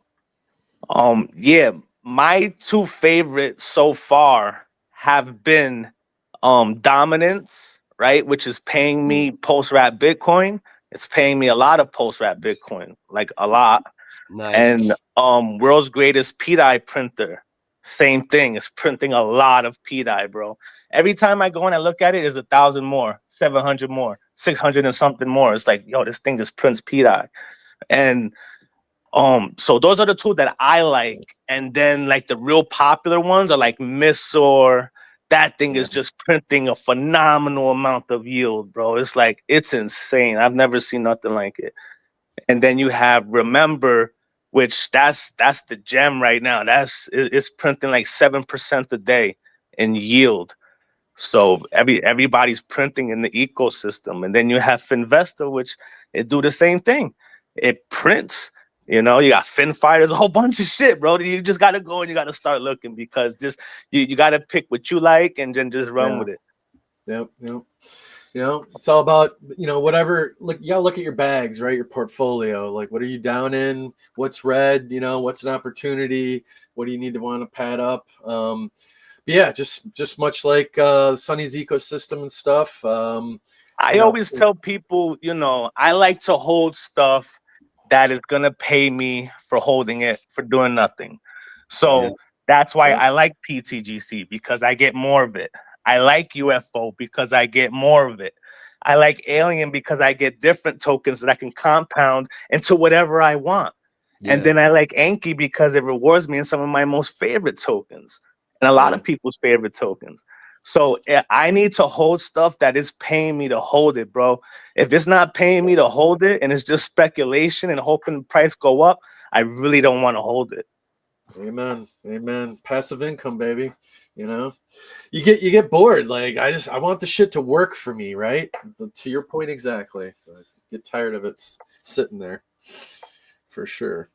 yeah, my two favorites so far have been Dominance, right? Which is paying me post-wrap Bitcoin. It's paying me a lot of post-wrap Bitcoin, like a lot. Nice. And World's Greatest PDI Printer. Same thing. It's printing a lot of PDI, bro. Every time I go and I look at it, it's 1,000 more, 700 more, 600 and something more. It's like, yo, this thing just prints PDI. And so those are the two that I like. And then like the real popular ones are like Missor. That thing is just printing a phenomenal amount of yield, bro. It's like, it's insane. I've never seen nothing like it. And then you have Remember, which that's the gem right now. It's printing like 7% a day in yield. So everybody's printing in the ecosystem. And then you have Finvesta, which it do the same thing. It prints. You know, you got FinFi, there's a whole bunch of shit, bro. You just gotta go and you gotta start looking, because just you gotta pick what you like and then just run with it. Yep. You know, it's all about, you know, whatever. Look, you gotta look at your bags, right? Your portfolio. Like, what are you down in? What's red? You know, what's an opportunity? What do you need to want to pad up? Yeah, just much like Sunny's ecosystem and stuff. I always tell people, you know, I like to hold stuff that is gonna pay me for holding it for doing nothing. So that's why I like PTGC, because I get more of it. I like UFO because I get more of it. I like Alien because I get different tokens that I can compound into whatever I want. And then I like Anki because it rewards me in some of my most favorite tokens and a lot of people's favorite tokens. So I need to hold stuff that is paying me to hold it, bro. If it's not paying me to hold it and it's just speculation and hoping the price go up, I really don't want to hold it. Amen. Passive income, baby. You know, you get bored. Like, I want the shit to work for me, right? To your point exactly. I get tired of it sitting there, for sure.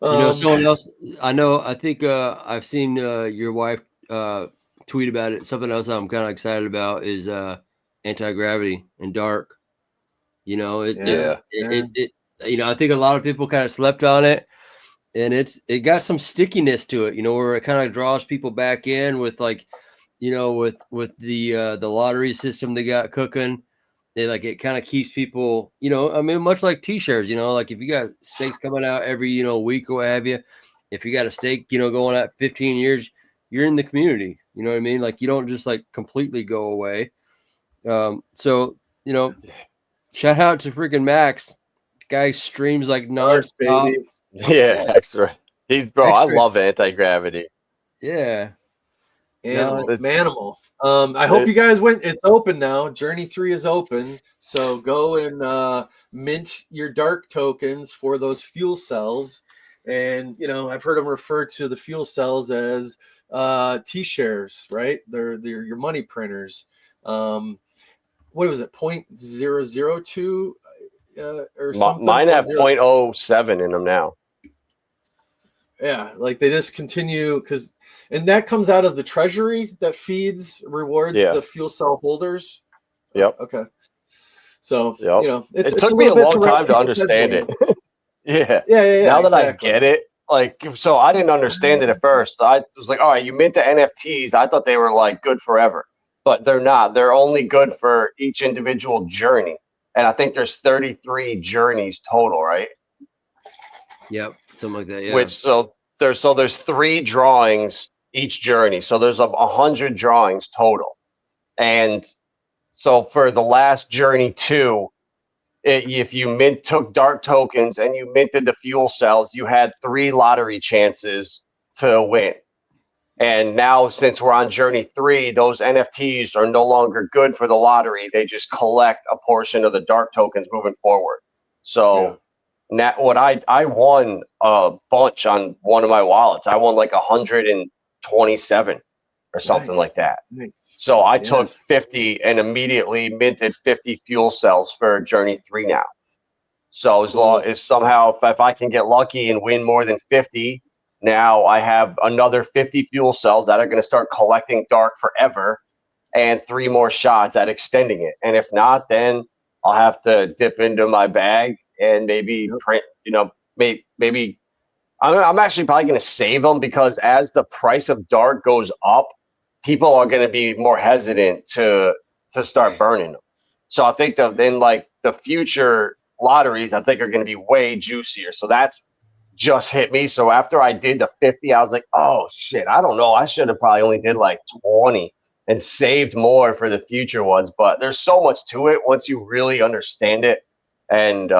You know, someone else I think I've seen your wife tweet about it. Something else I'm kind of excited about is anti-gravity and dark. You know, it you know, I think a lot of people kind of slept on it, and it got some stickiness to it, you know, where it kind of draws people back in with, like, you know, with the lottery system they got cooking. It kind of keeps people, you know, I mean, much like T-shirts, you know, like if you got stakes coming out every, you know, week or what have you, if you got a stake, you know, going out 15 years, you're in the community, you know what I mean? Like, you don't just like completely go away. So, you know, shout out to freaking Max. The guy streams like nonstop. Yeah, extra. I love anti-gravity. Yeah. Manimal. I hope you guys went. It's open now. Journey 3 is open. So go and mint your dark tokens for those fuel cells. And, you know, I've heard them refer to the fuel cells as T-shares, right? They're your money printers. What was it? 0.002 or something? Mine have 0.07 in them now. Yeah, like they just continue and that comes out of the treasury that rewards the fuel cell holders. Yep. Okay. So, you know, it took me a long time to understand it. Yeah. Now that I get it, like, so I didn't understand it at first. I was like, all right, you mint the NFTs. I thought they were like good forever, but they're not. They're only good for each individual journey. And I think there's 33 journeys total, right? Yep, something like that. Yeah. There's 3 drawings each journey. So there's 100 drawings total. And so for the last journey 2, if you took dark tokens and you minted the fuel cells, you had 3 lottery chances to win. And now, since we're on journey 3, those NFTs are no longer good for the lottery. They just collect a portion of the dark tokens moving forward. So now, what I won a bunch on one of my wallets. I won like 127 or something like that. Nice. So I took Yes. 50 and immediately minted 50 fuel cells for Journey 3 now. So as long if somehow if I can get lucky and win more than 50, now I have another 50 fuel cells that are going to start collecting dark forever, and 3 more shots at extending it. And if not, then I'll have to dip into my bag and maybe print. Maybe I'm actually probably going to save them, because as the price of dark goes up, people are going to be more hesitant to start burning them. So I think then like the future lotteries, I think are going to be way juicier. So that's just hit me. So after I did the 50, I was like, oh shit, I don't know. I should have probably only did like 20 and saved more for the future ones. But there's so much to it once you really understand it. And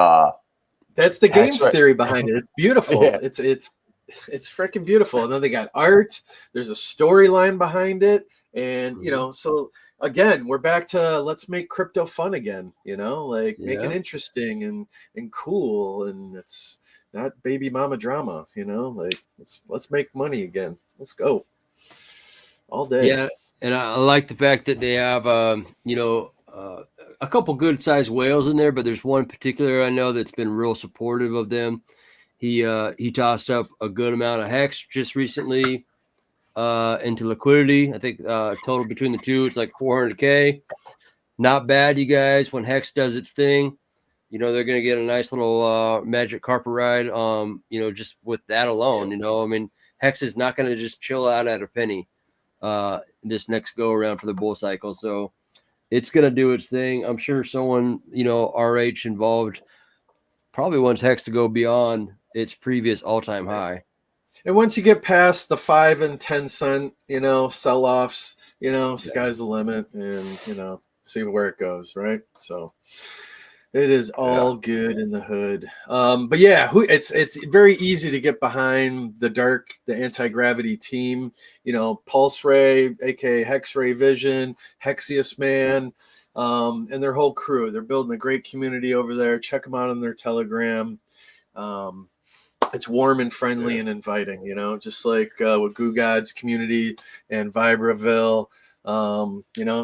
that's the game right. theory behind it. It's beautiful. Yeah. It's freaking beautiful. And then they got art. There's a storyline behind it. And so again, we're back to let's make crypto fun again, like make it interesting and cool, and it's not baby mama drama, like let's make money again. Let's go all day. Yeah, and I like the fact that they have a couple good sized whales in there, but there's one particular I know that's been real supportive of them. He tossed up a good amount of Hex just recently into liquidity. I think total between the two, it's like 400K. Not bad, you guys. When Hex does its thing, they're going to get a nice little magic carpet ride. Just with that alone, I mean, Hex is not going to just chill out at a penny this next go around for the bull cycle. So it's going to do its thing. I'm sure someone, RH involved probably wants Hex to go beyond its previous all-time high. And once you get past the 5 and 10 cent, sell-offs, sky's the limit, and see where it goes, right? So it is all good in the hood. But yeah, it's very easy to get behind the anti-gravity team. Pulse Ray, aka Hex Ray Vision, Hexius Man, and their whole crew. They're building a great community over there. Check them out on their Telegram. It's warm and friendly and inviting, just like with GuUGod's community and Vibraville,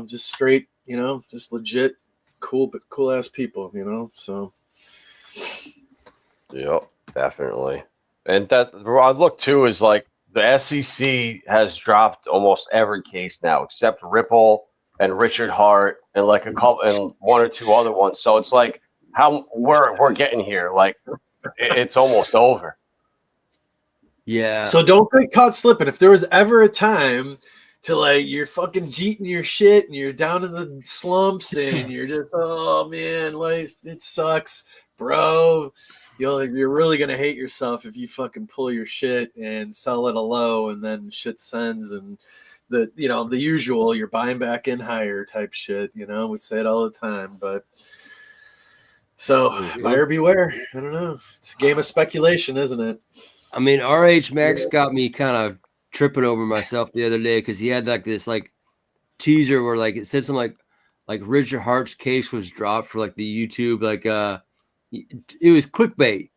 just straight, just legit cool ass people, so. Yep, definitely. And that I look too is like the SEC has dropped almost every case now except Ripple and Richard Hart and like a couple and 1 or 2 other ones. So it's like how we're getting here. Like it's almost over. Yeah. So don't get caught slipping. If there was ever a time to like you're fucking jeeting your shit and you're down in the slumps and you're just oh man, like it sucks, bro. You're really gonna hate yourself if you fucking pull your shit and sell it a low and then shit sends and the usual you're buying back in higher type shit. We say it all the time, but. So buyer beware. I don't know. It's a game of speculation, isn't it? I mean, RH Max got me kind of tripping over myself the other day because he had like this like teaser where like it said something like Richard Hart's case was dropped for like the YouTube it was clickbait,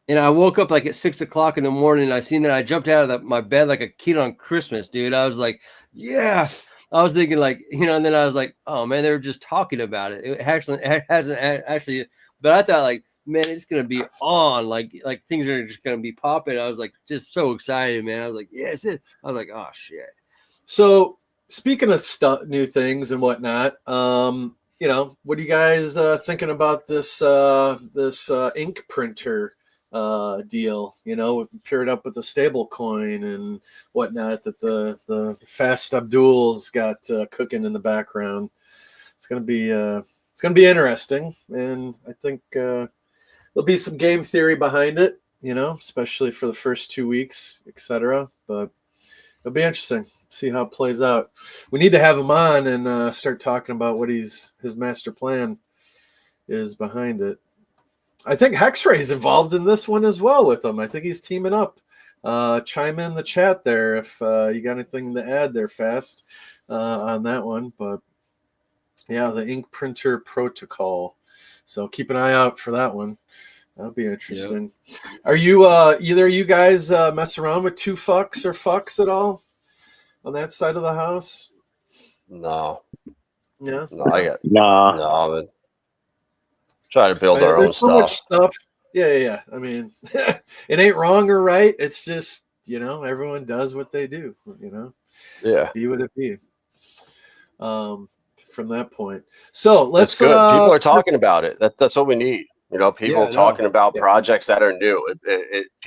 and I woke up like at 6 o'clock in the morning and I seen that I jumped out of my bed like a kid on Christmas, dude. I was like, yes. I was thinking like and then I was like, oh man, they were just talking about it. It hasn't actually, but I thought like, man, it's gonna be on like things are just gonna be popping. I was like just so excited, man. I was like, yes, I was like, oh shit. So speaking of new things and whatnot, what are you guys thinking about this ink printer deal? Paired up with the stable coin and whatnot that the Fast Abdul's got cooking in the background. It's gonna be interesting, and I think there'll be some game theory behind it, especially for the first 2 weeks, etc. But it'll be interesting. See how it plays out. We need to have him on and start talking about what his master plan is behind it. I think Hexray's involved in this one as well with him. I think he's teaming up. Chime in the chat there if you got anything to add there, Fast, on that one. But yeah, the ink printer protocol. So keep an eye out for that one. That'll be interesting. Yep. Are you either of you guys mess around with 2FUCKs or fucks at all? on that side of the house? No, Yeah. I got Nah. no. Man. Try to build our own There's so much stuff. stuff. Yeah. I mean, it ain't wrong or right. It's just, everyone does what they do, Yeah, be what it be. From that point. So let's it's good. People are talking about it. That's what we need. People Yeah, talking about Yeah. projects that are new.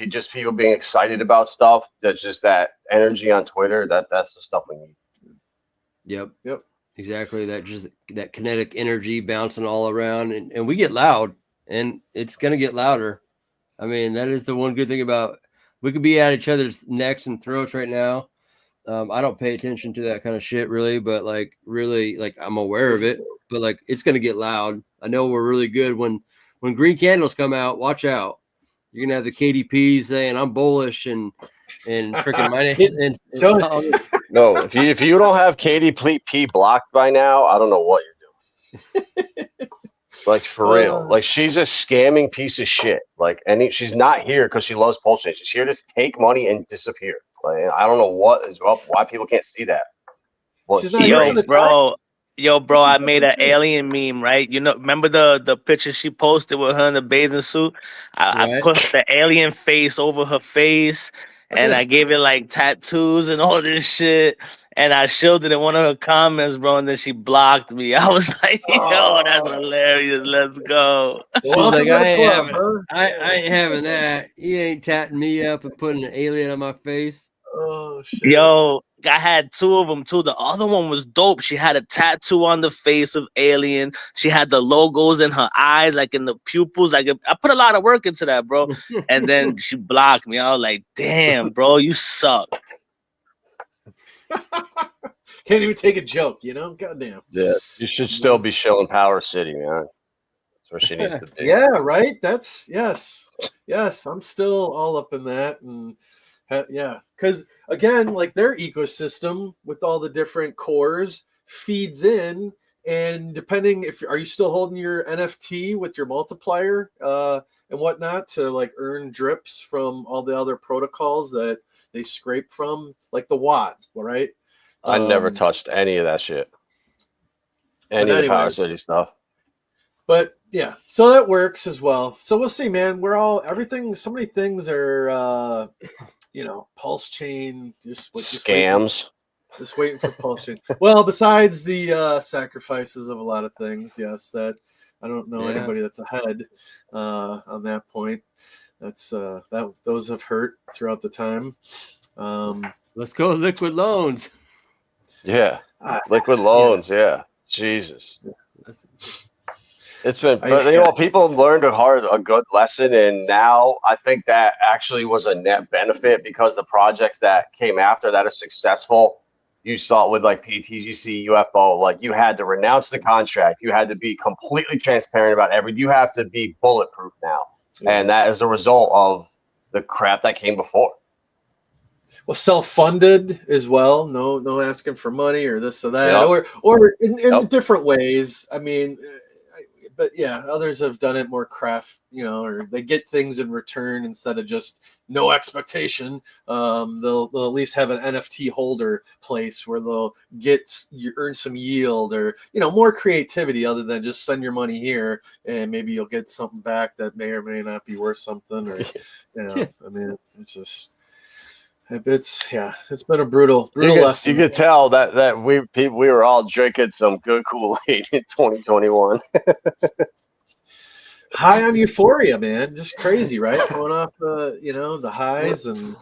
Just people being excited about stuff. That's just that energy on Twitter. That's the stuff we need. Yep. Exactly. That kinetic energy bouncing all around, and we get loud, and it's gonna get louder. I mean, that is the one good thing about we could be at each other's necks and throats right now. I don't pay attention to that kind of shit really, but really, I'm aware of it. But it's gonna get loud. I know we're really good when green candles come out. Watch out! You're gonna have the KDPs saying I'm bullish and freaking my name and No, if you don't have KDP blocked by now, I don't know what you're doing. For real. She's a scamming piece of shit. She's not here because she loves Pulse Chain. She's here to take money and disappear. I don't know what is up. Why people can't see that. Well, she's not here for the Yo, bro, I made an alien meme, right? Remember the picture she posted with her in the bathing suit? I put the alien face over her face, and I gave it tattoos and all this shit. And I showed it in one of her comments, bro, and then she blocked me. I was like, yo, that's hilarious. Let's go. She's like, I ain't having that. You ain't tatting me up and putting an alien on my face. Oh shit. Yo, I had two of them too. The other one was dope. She had a tattoo on the face of Alien. She had the logos in her eyes, in the pupils. I put a lot of work into that, bro. And then she blocked me. I was like, damn, bro, you suck. Can't even take a joke, Goddamn. Yeah, you should still be showing Power City, man. That's where she needs to be. Yeah, right. That's yes. I'm still all up in that, and yeah, because again, their ecosystem with all the different cores feeds in, and depending are you still holding your NFT with your multiplier and whatnot to earn drips from all the other protocols that they scrape from, like the Watt, right? I never touched any of that shit. Any of the Power City stuff. But yeah, so that works as well. So we'll see, man. So many things are Pulse Chain, just scams. Just waiting for Pulse Chain. Well, besides the sacrifices of a lot of things, yes, that I don't know anybody that's ahead on that point. That's those have hurt throughout the time. Let's go liquid loans. Yeah, liquid loans. Yeah, Jesus. It's been, but people learned a good lesson, and now I think that actually was a net benefit because the projects that came after that are successful. You saw it with PTGC, UFO. You had to renounce the contract. You had to be completely transparent about everything. You have to be bulletproof now, and that is a result of the crap that came before. Well, self-funded as well. No asking for money or this or that, or in different ways. I mean, but yeah, others have done it more craft, or they get things in return instead of just no expectation. They'll at least have an NFT holder place where you earn some yield or more creativity other than just send your money here and maybe you'll get something back that may or may not be worth something. Or I mean, it's just. It's been a brutal lesson. You could tell that we were all drinking some good Kool-Aid in 2021. High on euphoria, man, just crazy, right? Going off the highs and.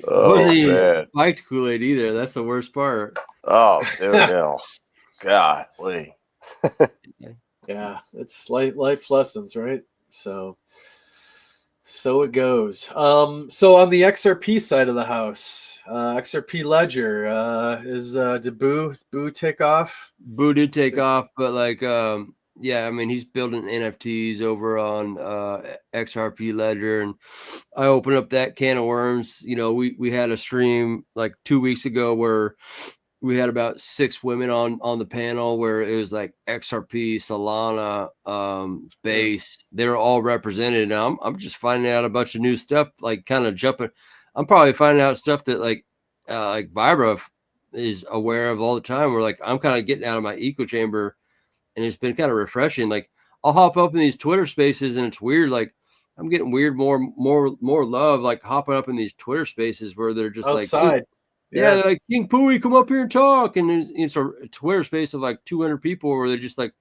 Wasn't spiked Kool-Aid either. That's the worst part. Oh, dude, no. God, wait. Yeah, it's life lessons, right? So it goes. So on the XRP side of the house, XRP Ledger, did Boo take off? Boo did take off, but I mean, he's building NFTs over on XRP Ledger, and I opened up that can of worms. We had a stream 2 weeks ago where we had about 6 women on the panel where it was XRP, Solana, Base. They were all represented. And I'm just finding out a bunch of new stuff, kind of jumping. I'm probably finding out stuff that like Vibra is aware of all the time. We're like, I'm kind of getting out of my echo chamber, and it's been kind of refreshing. Like I'll hop up in these Twitter spaces, and it's weird. Like I'm getting more love, like hopping up in these Twitter spaces where they're just outside. like, they're like, King Pooey, come up here and talk. And it's a Twitter space of like 200 people where they're just like,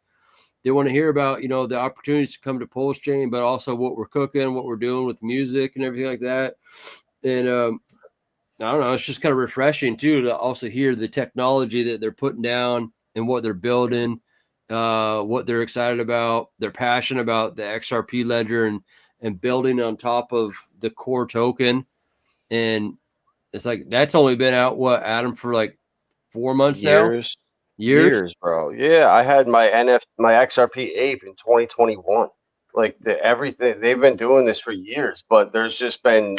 they want to hear about, the opportunities to come to Pulse Chain, but also what we're cooking, what we're doing with music and everything like that. And I don't know, it's just kind of refreshing too to also hear the technology that they're putting down and what they're building, what they're excited about, their passion about the XRP ledger and building on top of the core token. And it's like, that's only been out, Adam, for like 4 months now? Years, bro. Yeah, I had my XRP ape in 2021. Like everything, they've been doing this for years, but there's just been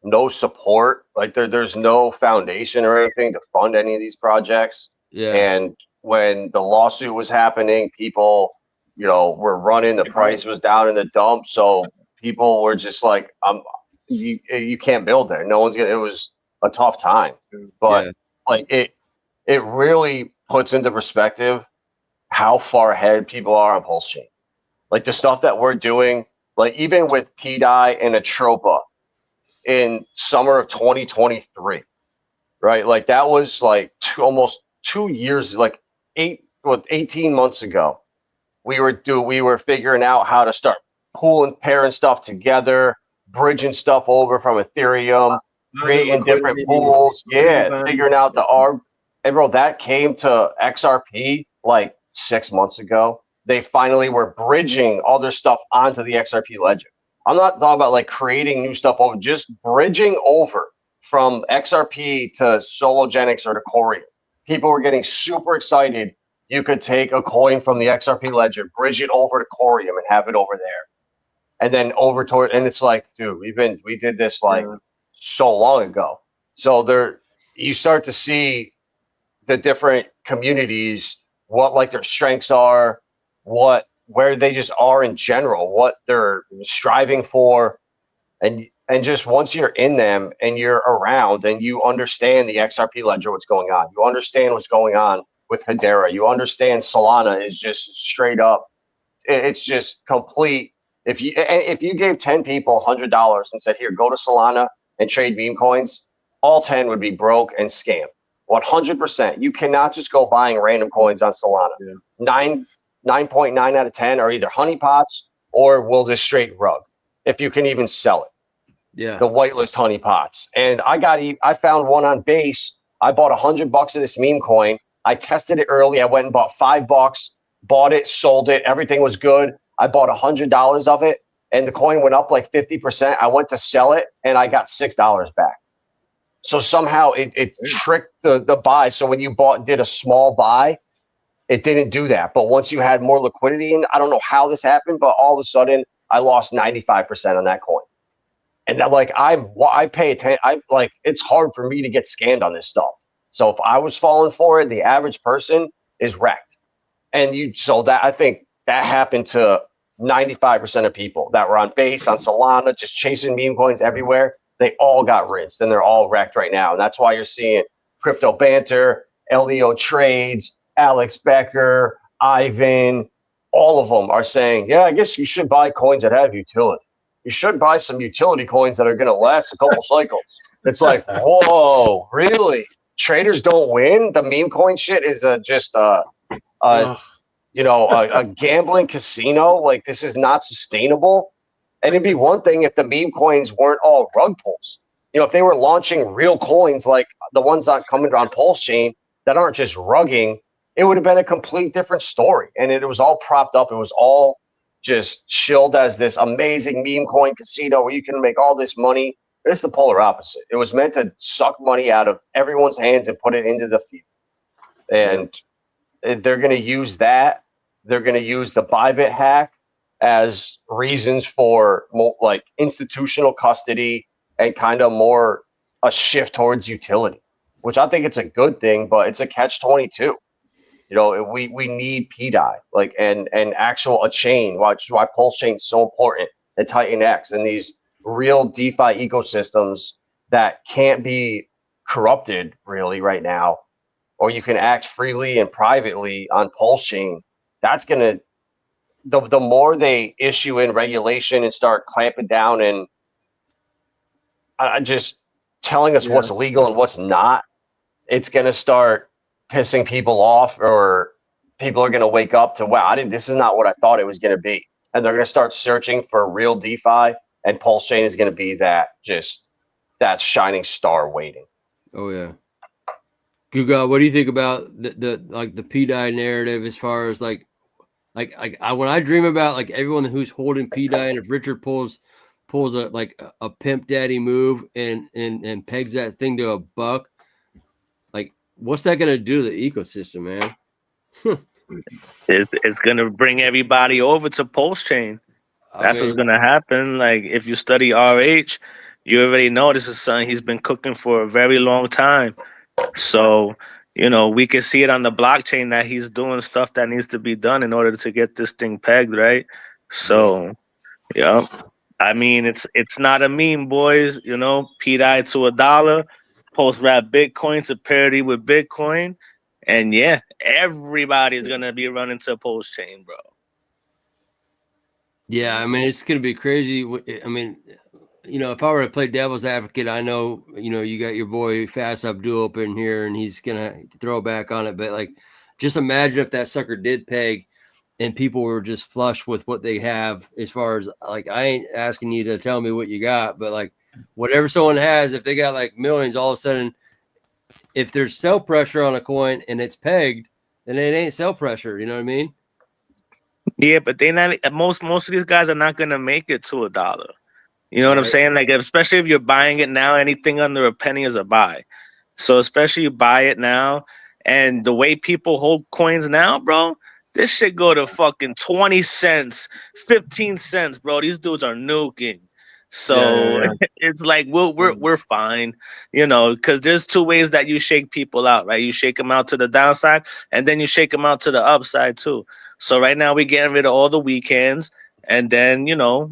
no support. Like there's no foundation or anything to fund any of these projects. Yeah. And when the lawsuit was happening, people, were running. The price was down in the dump, so people were just like, you can't build there. No one's gonna. It was a tough time, but like it really puts into perspective how far ahead people are on Pulse Chain. Like the stuff that we're doing, like even with PDI and Atropa in summer of 2023, right? Like that was like almost 2 years, like 18 months ago. We were figuring out how to start pairing stuff together, bridging stuff over from Ethereum, creating different pools. Yeah, figuring out the ARB. And bro, that came to XRP like 6 months ago. They finally were bridging all their stuff onto the XRP ledger. I'm not talking about like creating new stuff over, just bridging over from XRP to Sologenics or to Corium. People were getting super excited. You could take a coin from the XRP ledger, bridge it over to Corium and have it over there. And then over toward, and it's like, dude, we did this like so long ago. So you start to see the different communities, what like their strengths are, where they just are in general, what they're striving for. And just once you're in them and you're around and you understand the XRP ledger, what's going on, you understand what's going on with Hedera, you understand Solana is just straight up, it's just complete. If you gave 10 people $100 and said, here, go to Solana and trade meme coins, all 10 would be broke and scammed. 100%. You cannot just go buying random coins on Solana. 9.9 out of 10 are either honeypots or will just straight rug, if you can even sell it. Yeah. The whitelist honeypots. And I found one on base. I bought $100 of this meme coin. I tested it early. I went and bought $5, bought it, sold it. Everything was good. I bought $100 of it, and the coin went up like 50%. I went to sell it, and I got $6 back. So somehow it tricked the buy. So when you did a small buy, it didn't do that. But once you had more liquidity, and I don't know how this happened, but all of a sudden I lost 95% on that coin. And then like I pay attention. It's hard for me to get scammed on this stuff. So if I was falling for it, the average person is wrecked. And I think that happened to 95% of people that were on base, on Solana, just chasing meme coins everywhere. They all got rinsed and they're all wrecked right now. And that's why you're seeing Crypto Banter, LEO Trades, Alex Becker, Ivan, all of them are saying, yeah, I guess you should buy coins that have utility. You should buy some utility coins that are going to last a couple cycles. It's like, whoa, really? Traders don't win? The meme coin shit is just a gambling casino. Like, this is not sustainable. And it'd be one thing if the meme coins weren't all rug pulls. If they were launching real coins like the ones that coming on Pulse Chain that aren't just rugging, it would have been a complete different story. And it was all propped up. It was all just shilled as this amazing meme coin casino where you can make all this money. But it's the polar opposite. It was meant to suck money out of everyone's hands and put it into the field. And they're going to use that. They're going to use the Bybit hack as reasons for like institutional custody and kind of more a shift towards utility, which I think it's a good thing, but it's a catch-22. We need PDI, like and actual a chain, which is why Pulse Chain is so important, and Titan X and these real DeFi ecosystems that can't be corrupted really right now. or you can act freely and privately on pulse chain. That's gonna the more they issue in regulation and start clamping down and just telling us what's legal and what's not, it's gonna start pissing people off, or people are gonna wake up to, wow, this is not what I thought it was gonna be, and they're gonna start searching for real DeFi, and pulse chain is gonna be that shining star waiting. Oh yeah. GuUGod, what do you think about the like the PDI narrative as far as like when I dream about like everyone who's holding PDI, and if Richard pulls a pimp daddy move and pegs that thing to a buck, like what's that gonna do to the ecosystem, man? It's gonna bring everybody over to pulse chain. That's what's gonna happen. Like if you study RH, you already know this is something he's been cooking for a very long time. So, we can see it on the blockchain that he's doing stuff that needs to be done in order to get this thing pegged, right? So, yeah. I mean, it's not a meme, boys. PDI to $1, post wrap Bitcoin to parity with Bitcoin, and yeah, everybody's gonna be running to post chain, bro. Yeah, I mean, it's gonna be crazy. I mean, if I were to play devil's advocate, I know, you got your boy Fast Abdul up in here, and he's gonna throw back on it. But like, just imagine if that sucker did peg, and people were just flush with what they have. As far as like, I ain't asking you to tell me what you got, but like, whatever someone has, if they got like millions, all of a sudden, if there's sell pressure on a coin and it's pegged, then it ain't sell pressure. You know what I mean? Yeah, but they not most of these guys are not gonna make it to $1. You know what I'm saying? Like, especially if you're buying it now, anything under a penny is a buy. So especially you buy it now, and the way people hold coins now, bro, this shit go to fucking 20 cents, 15 cents, bro. These dudes are nuking. So it's like we're fine, because there's two ways that you shake people out, right? You shake them out to the downside, and then you shake them out to the upside too. So right now we're getting rid of all the weekends, and then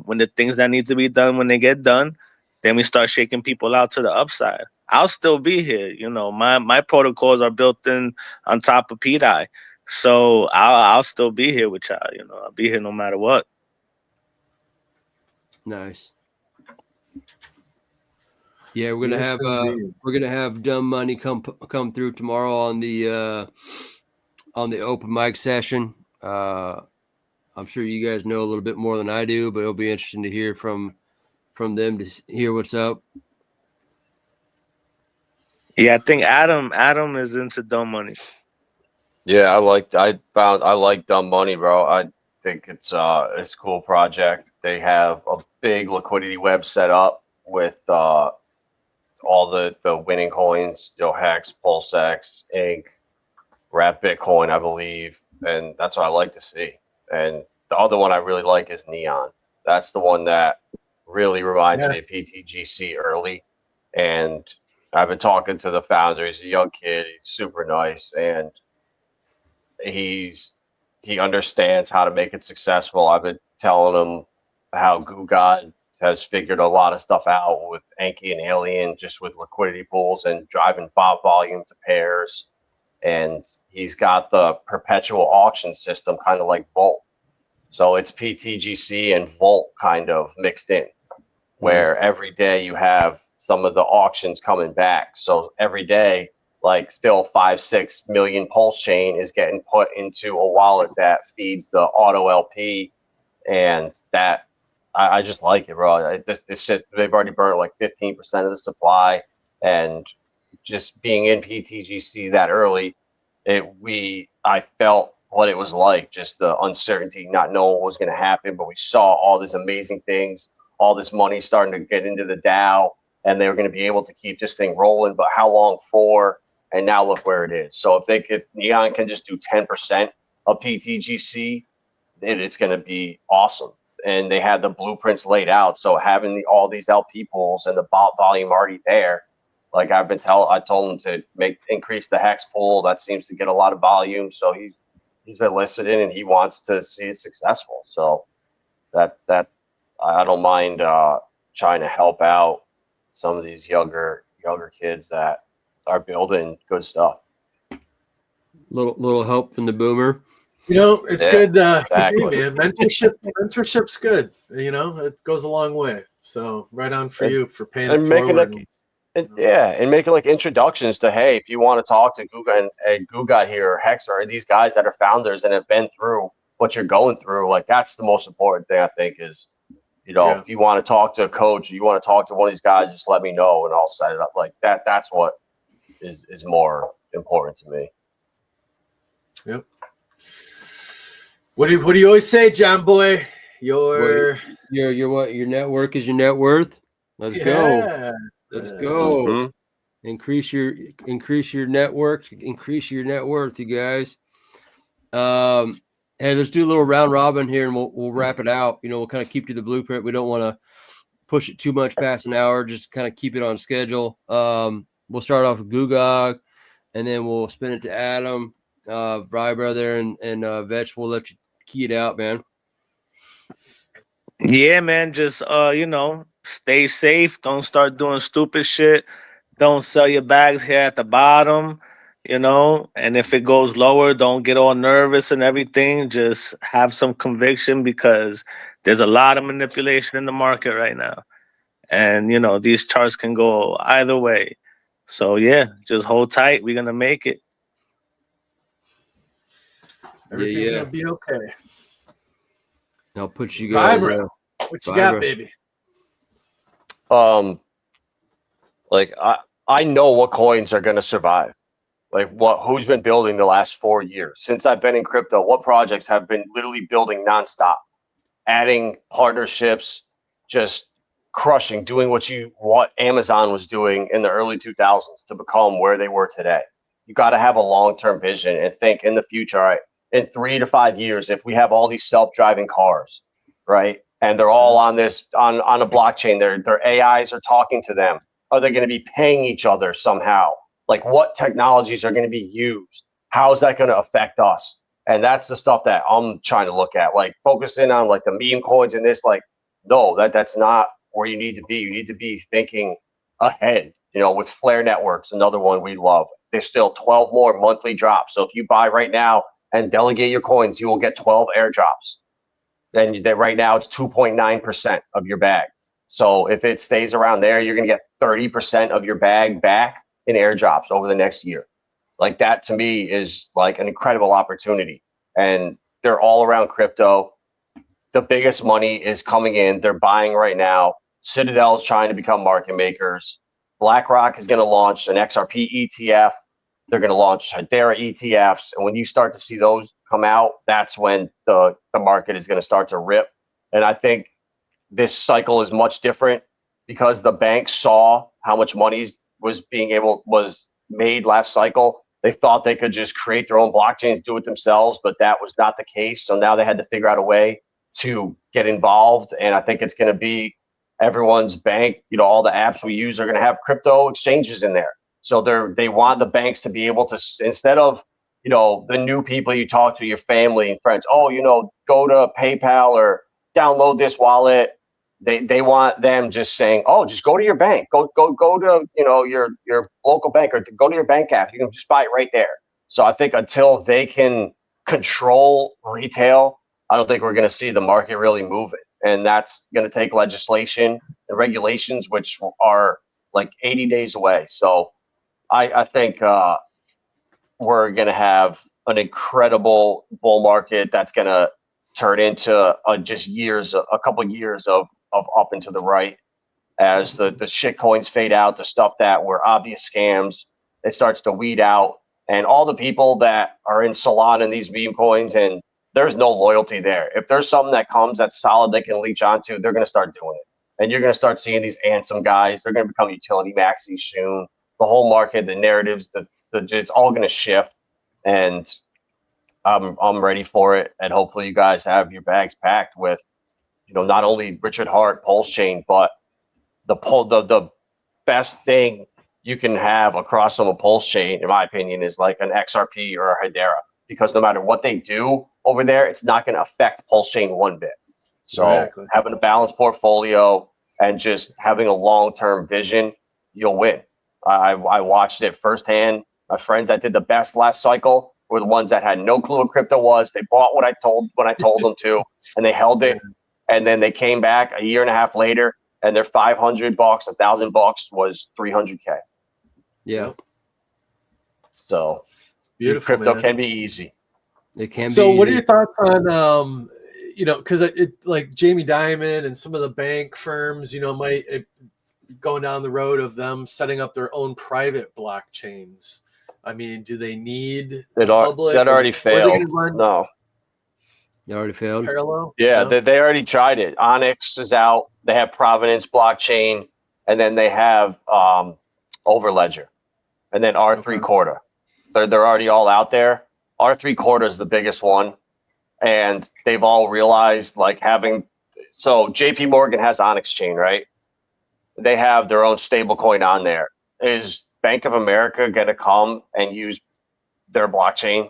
when the things that need to be done, when they get done, then we start shaking people out to the upside. I'll still be here. My protocols are built in on top of PDI, so I'll still be here with y'all. I'll be here no matter what. Nice. Yeah, we're gonna have Dumb Money come through tomorrow on the open mic session. I'm sure you guys know a little bit more than I do, but it'll be interesting to hear from them to hear what's up. Yeah, I think Adam is into Dumb Money. Yeah, I like Dumb Money, bro. I think it's a cool project. They have a big liquidity web set up with all the winning coins, Hex, PulseX, Inc., Wrap Bitcoin, I believe, and that's what I like to see. And the other one I really like is Neon. That's the one that really reminds me of PTGC early. And I've been talking to the founder. He's a young kid. He's super nice, and he understands how to make it successful. I've been telling him how GuUGod has figured a lot of stuff out with Anki and Alien, just with liquidity pools and driving bot volume to pairs. And he's got the perpetual auction system, kind of like Volt. So it's PTGC and Volt kind of mixed in, where every day you have some of the auctions coming back. So every day, like still 5-6 million pulse chain is getting put into a wallet that feeds the auto LP, and that I just like it, bro. This shit, they've already burned like 15% of the supply, and just being in PTGC that early, I felt what it was like, just the uncertainty, not knowing what was going to happen. But we saw all these amazing things, all this money starting to get into the DAO, and they were going to be able to keep this thing rolling. But how long for? And now look where it is. So if Neon can just do 10% of PTGC, it's going to be awesome. And they had the blueprints laid out. So having all these LP pools and the bot volume already there, like I told him to increase the hex pool. That seems to get a lot of volume. So he's been listening, and he wants to see it successful. So that I don't mind trying to help out some of these younger kids that are building good stuff. little help from the boomer. You know, it's good. Exactly. Man, mentorship's good. You know, it goes a long way. So right on for you for paying it forward. And making like introductions to, hey, if you want to talk to GuUGod and GuUGod here or Hex or these guys that are founders and have been through what you're going through, like that's the most important thing I think is, if you want to talk to a coach, or you want to talk to one of these guys, just let me know and I'll set it up like that. That's what is more important to me. Yep. What do you always say, John boy? Your what? Your network is your net worth. Let's go. Let's go. Mm-hmm. Increase your network. Increase your net worth, you guys. Hey, let's do a little round robin here, and we'll wrap it out. We'll kind of keep to the blueprint. We don't want to push it too much past an hour. Just kind of keep it on schedule. We'll start off with GuUGod, and then we'll spin it to Adam, Vibra, and Vetch. We'll let you key it out, man. Yeah, man. Just stay safe. Don't start doing stupid shit. Don't sell your bags here at the bottom. And if it goes lower, don't get all nervous and everything. Just have some conviction because there's a lot of manipulation in the market right now. And, these charts can go either way. So, yeah, just hold tight. We're going to make it. Everything's going to be okay. I'll put you guys. Vibra. What you got, baby? Like I know what coins are going to survive. Like who's been building the last 4 years since I've been in crypto? What projects have been literally building nonstop, adding partnerships, just crushing, doing what Amazon was doing in the early 2000s to become where they were today. You got to have a long-term vision and think in the future. All right, in 3 to 5 years, if we have all these self-driving cars, right, and they're all on this on a blockchain, their AIs are talking to them. Are they going to be paying each other somehow? Like what technologies are going to be used? How is that going to affect us? And that's the stuff that I'm trying to look at, like focusing on like the meme coins and this, like, no, that's not where you need to be. You need to be thinking ahead, with Flare Networks, another one we love. There's still 12 more monthly drops. So if you buy right now and delegate your coins, you will get 12 airdrops. And right now it's 2.9% of your bag. So if it stays around there, you're going to get 30% of your bag back in airdrops over the next year. Like that to me is like an incredible opportunity. And they're all around crypto. The biggest money is coming in. They're buying right now. Citadel is trying to become market makers. BlackRock is going to launch an XRP ETF. They're going to launch Hedera ETFs. And when you start to see those come out, that's when the market is going to start to rip. And I think this cycle is much different because the banks saw how much money was made last cycle. They thought they could just create their own blockchains, do it themselves, but that was not the case. So now they had to figure out a way to get involved. And I think it's going to be everyone's bank, all the apps we use are going to have crypto exchanges in there. So they want the banks to be able to, instead of, the new people you talk to, your family and friends, go to PayPal or download this wallet. They want them just saying, just go to your bank, go to, your local bank, or go to your bank app. You can just buy it right there. So I think until they can control retail, I don't think we're going to see the market really moving. And that's going to take legislation and regulations, which are like 80 days away. So I think we're going to have an incredible bull market that's going to turn into just a couple of years of up and to the right as the shit coins fade out, the stuff that were obvious scams, it starts to weed out. And all the people that are in Solana and these meme coins, and there's no loyalty there. If there's something that comes that's solid they can leech onto, they're going to start doing it. And you're going to start seeing these Ansem guys. They're going to become utility maxis soon. The whole market, the narratives, it's all going to shift. And I'm ready for it. And hopefully you guys have your bags packed with, not only Richard Hart, Pulse Chain, but the best thing you can have across from a Pulse Chain, in my opinion, is like an XRP or a Hedera. Because no matter what they do over there, it's not going to affect Pulse Chain one bit. So having a balanced portfolio and just having a long-term vision, you'll win. I watched it firsthand. My friends that did the best last cycle, were the ones that had no clue what crypto was. They bought what I told them to, and they held it. And then they came back a year and a half later, and their $500, $1,000 was $300K. Yeah. So Beautiful, crypto man. can be easy. It can be. So what are easy. your thoughts on because it like Jamie Dimon and some of the bank firms, might going down the road of them setting up their own private blockchains? I mean, do they need the public? That already failed. No. They already failed. Parallel? Yeah, No? they already tried it. Onyx is out. They have Provenance blockchain, and then they have Overledger, and then R3 Corda. They're already all out there. R3 Corda is the biggest one, and they've all realized like so JP Morgan has Onyx chain, right? They have their own stable coin on there. Is Bank of America going to come and use their blockchain?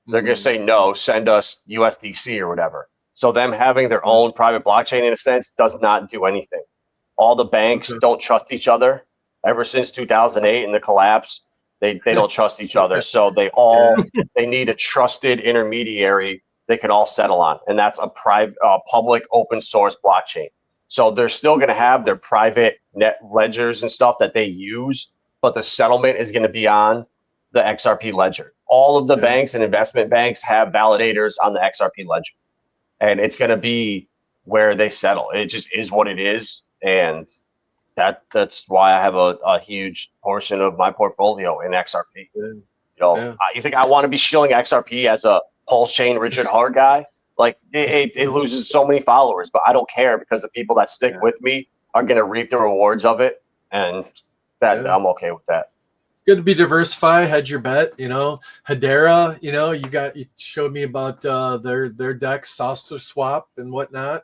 They're going to say, no, send us USDC or whatever. So them having their own private blockchain, in a sense, does not do anything. All the banks don't trust each other. Ever since 2008 and the collapse, they don't trust each other. So they need a trusted intermediary they can all settle on. And that's a private, public open source blockchain. So they're still going to have their private net ledgers and stuff that they use, but the settlement is going to be on the XRP ledger. All of the banks and investment banks have validators on the XRP ledger, and it's going to be where they settle. It just is what it is, and that's why I have a huge portion of my portfolio in XRP. You think I want to be shilling XRP as a Pulse Chain Richard Hart guy? Like it loses so many followers, but I don't care because the people that stick with me are going to reap the rewards of it, and I'm okay with that. Good to be diversified. Hedge your bet. Hedera. You showed me about their DEX, Saucer Swap, and whatnot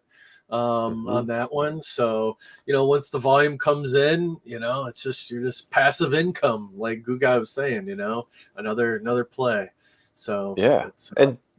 on that one. So once the volume comes in, you're just passive income, like GuUGod was saying. Another play. So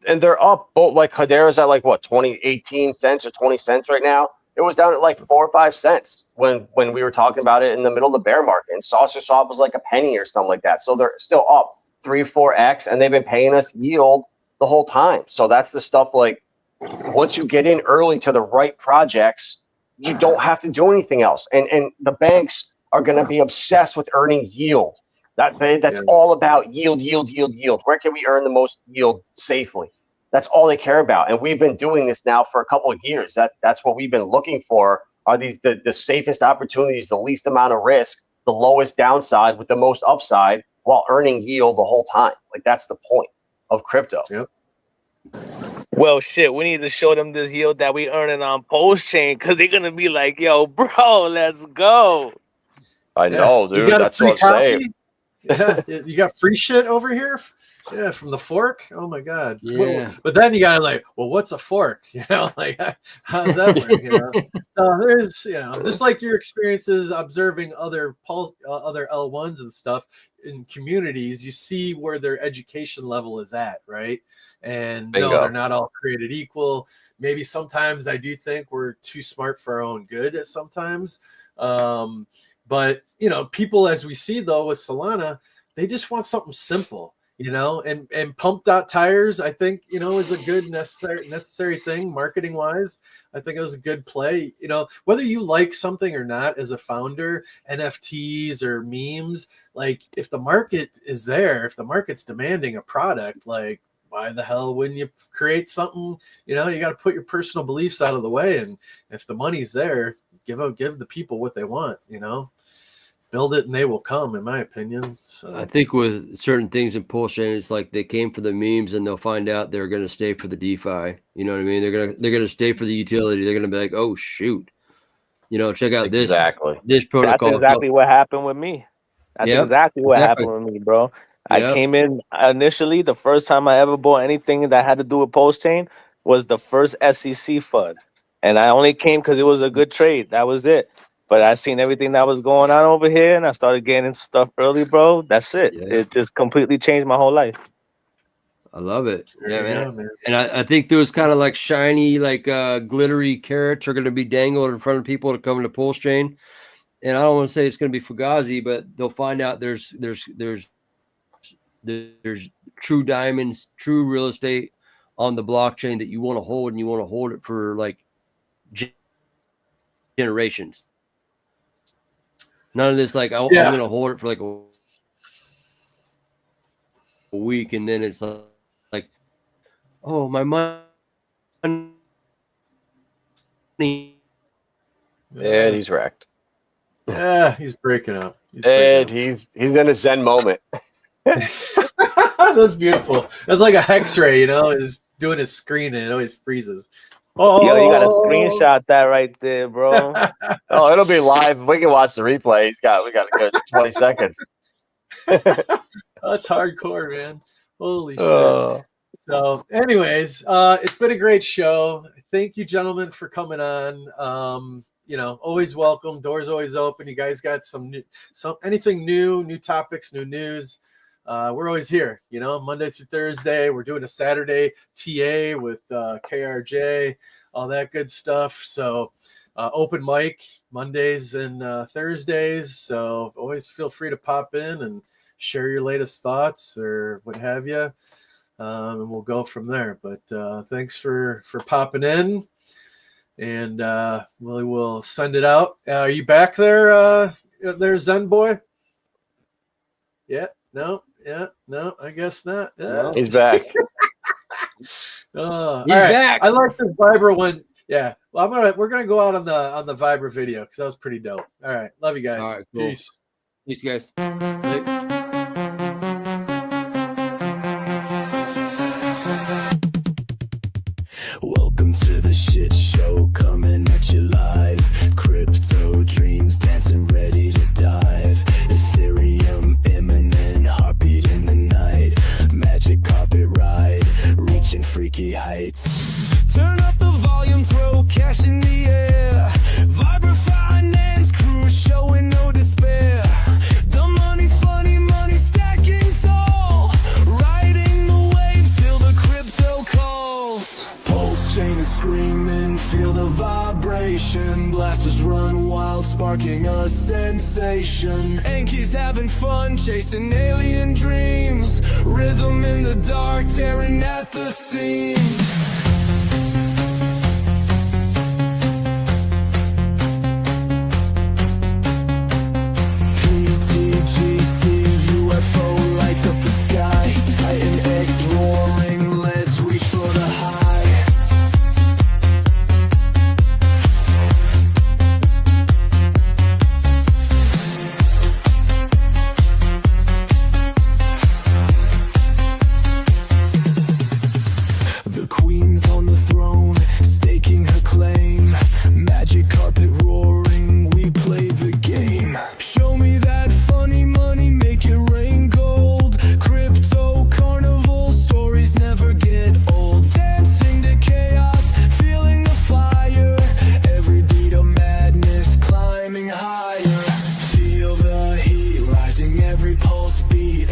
and they're up. Like Hedera's at like what 18 cents or 20 cents right now. It was down at like 4 or 5 cents when we were talking about it in the middle of the bear market. And Saucer Swap was like a penny or something like that. So they're still up 3-4x, and they've been paying us yield the whole time. So that's the stuff like once you get in early to the right projects, you don't have to do anything else. And the banks are going to be obsessed with earning yield. That's all about yield. Where can we earn the most yield safely? That's all they care about. And we've been doing this now for a couple of years. That's what we've been looking for, are these the safest opportunities, the least amount of risk, the lowest downside with the most upside while earning yield the whole time. Like that's the point of crypto. Yep. Well, shit, we need to show them this yield that we earning on Pulse Chain, because they're going to be like, yo, bro, let's go. I know, dude. That's what I'm saying. Yeah, you got free shit over here. Yeah, from the fork. Oh my god. Yeah. But then you got like, well, what's a fork? Like how's that work? So there's, just like your experiences observing other other L1s and stuff in communities, you see where their education level is at, right? And Bingo. No, they're not all created equal. Maybe sometimes I do think we're too smart for our own good at sometimes. But people, as we see though with Solana, they just want something simple. And pump tires, I think, is a good necessary thing marketing wise. I think it was a good play. Whether you like something or not as a founder, NFTs or memes, like if the market is there, if the market's demanding a product, like why the hell wouldn't you create something? You got to put your personal beliefs out of the way, and if the money's there, give the people what they want. Build it and they will come, in my opinion. So I think with certain things in Pulse Chain, it's like they came for the memes and they'll find out they're going to stay for the DeFi. You know what I mean? They're going to stay for the utility. They're going to be like, oh shoot, check out this protocol. That's exactly what happened with me. That's exactly what happened with me, bro. I came in initially. The first time I ever bought anything that had to do with Pulse Chain was the first SEC FUD, and I only came because it was a good trade. That was it. But I seen everything that was going on over here, and I started getting stuff early, bro. That's it. Yeah. It just completely changed my whole life. I love it. Yeah, man. And I think those kind of like shiny, like glittery carrots are going to be dangled in front of people to come into Pulse Chain. And I don't want to say it's going to be Fugazi, but they'll find out there's There's true diamonds, true real estate on the blockchain that you want to hold, and you want to hold it for like generations. None of this like I'm going to hold it for like a week, and then it's like oh, my money. And he's wrecked. Yeah, he's breaking up. He's in a Zen moment. That's beautiful. That's like a X-ray, you know, is doing his screen and it always freezes. Oh, yo, you gotta screenshot that right there, bro. Oh, it'll be live. We can watch the replay. We got a good 20 seconds. That's hardcore, man. Holy shit. So, anyways, it's been a great show. Thank you, gentlemen, for coming on. You know, always welcome. Doors always open. You guys got anything new topics, new news. We're always here, you know, Monday through Thursday. We're doing a Saturday TA with KRJ, all that good stuff. So open mic Mondays and Thursdays. So always feel free to pop in and share your latest thoughts or what have you. And we'll go from there. But thanks for popping in. And we will send it out. Are you back there, Zen Boy? Yeah. No. Yeah, no, I guess not. He's back. He's right. back. I like this Vibra one. Yeah. Well, we're gonna go out on the Vibra video because that was pretty dope. All right, love you guys. All right, cool. Peace, guys. Welcome to the shit show, coming at you live. Crypto dreams, dancing ready to dive. Ethereum imminent, heartbeat in the night. Magic carpet ride, reaching freaky heights. Turn up the volume, throw cash in the air. Vibra finance crew showing no despair. The money, funny money stacking tall. Riding the waves till the crypto calls. Pulse chain is screaming, feel the vibration. Blasters run wild, sparking a sensation. Enki's having fun, chasing alien dreams. Rhythm in the dark, tearing at the seams. PTGC, UFO lights up the sky. Titan X roaring, let's reach for the high. The queen's on the throne, staking her claim. Magic carpet roaring, we play the game. Show me that funny money, make it rain gold. Crypto carnival, stories never get old. Dancing to chaos, feeling the fire. Every beat of madness, climbing higher. Feel the heat rising, every pulse beat.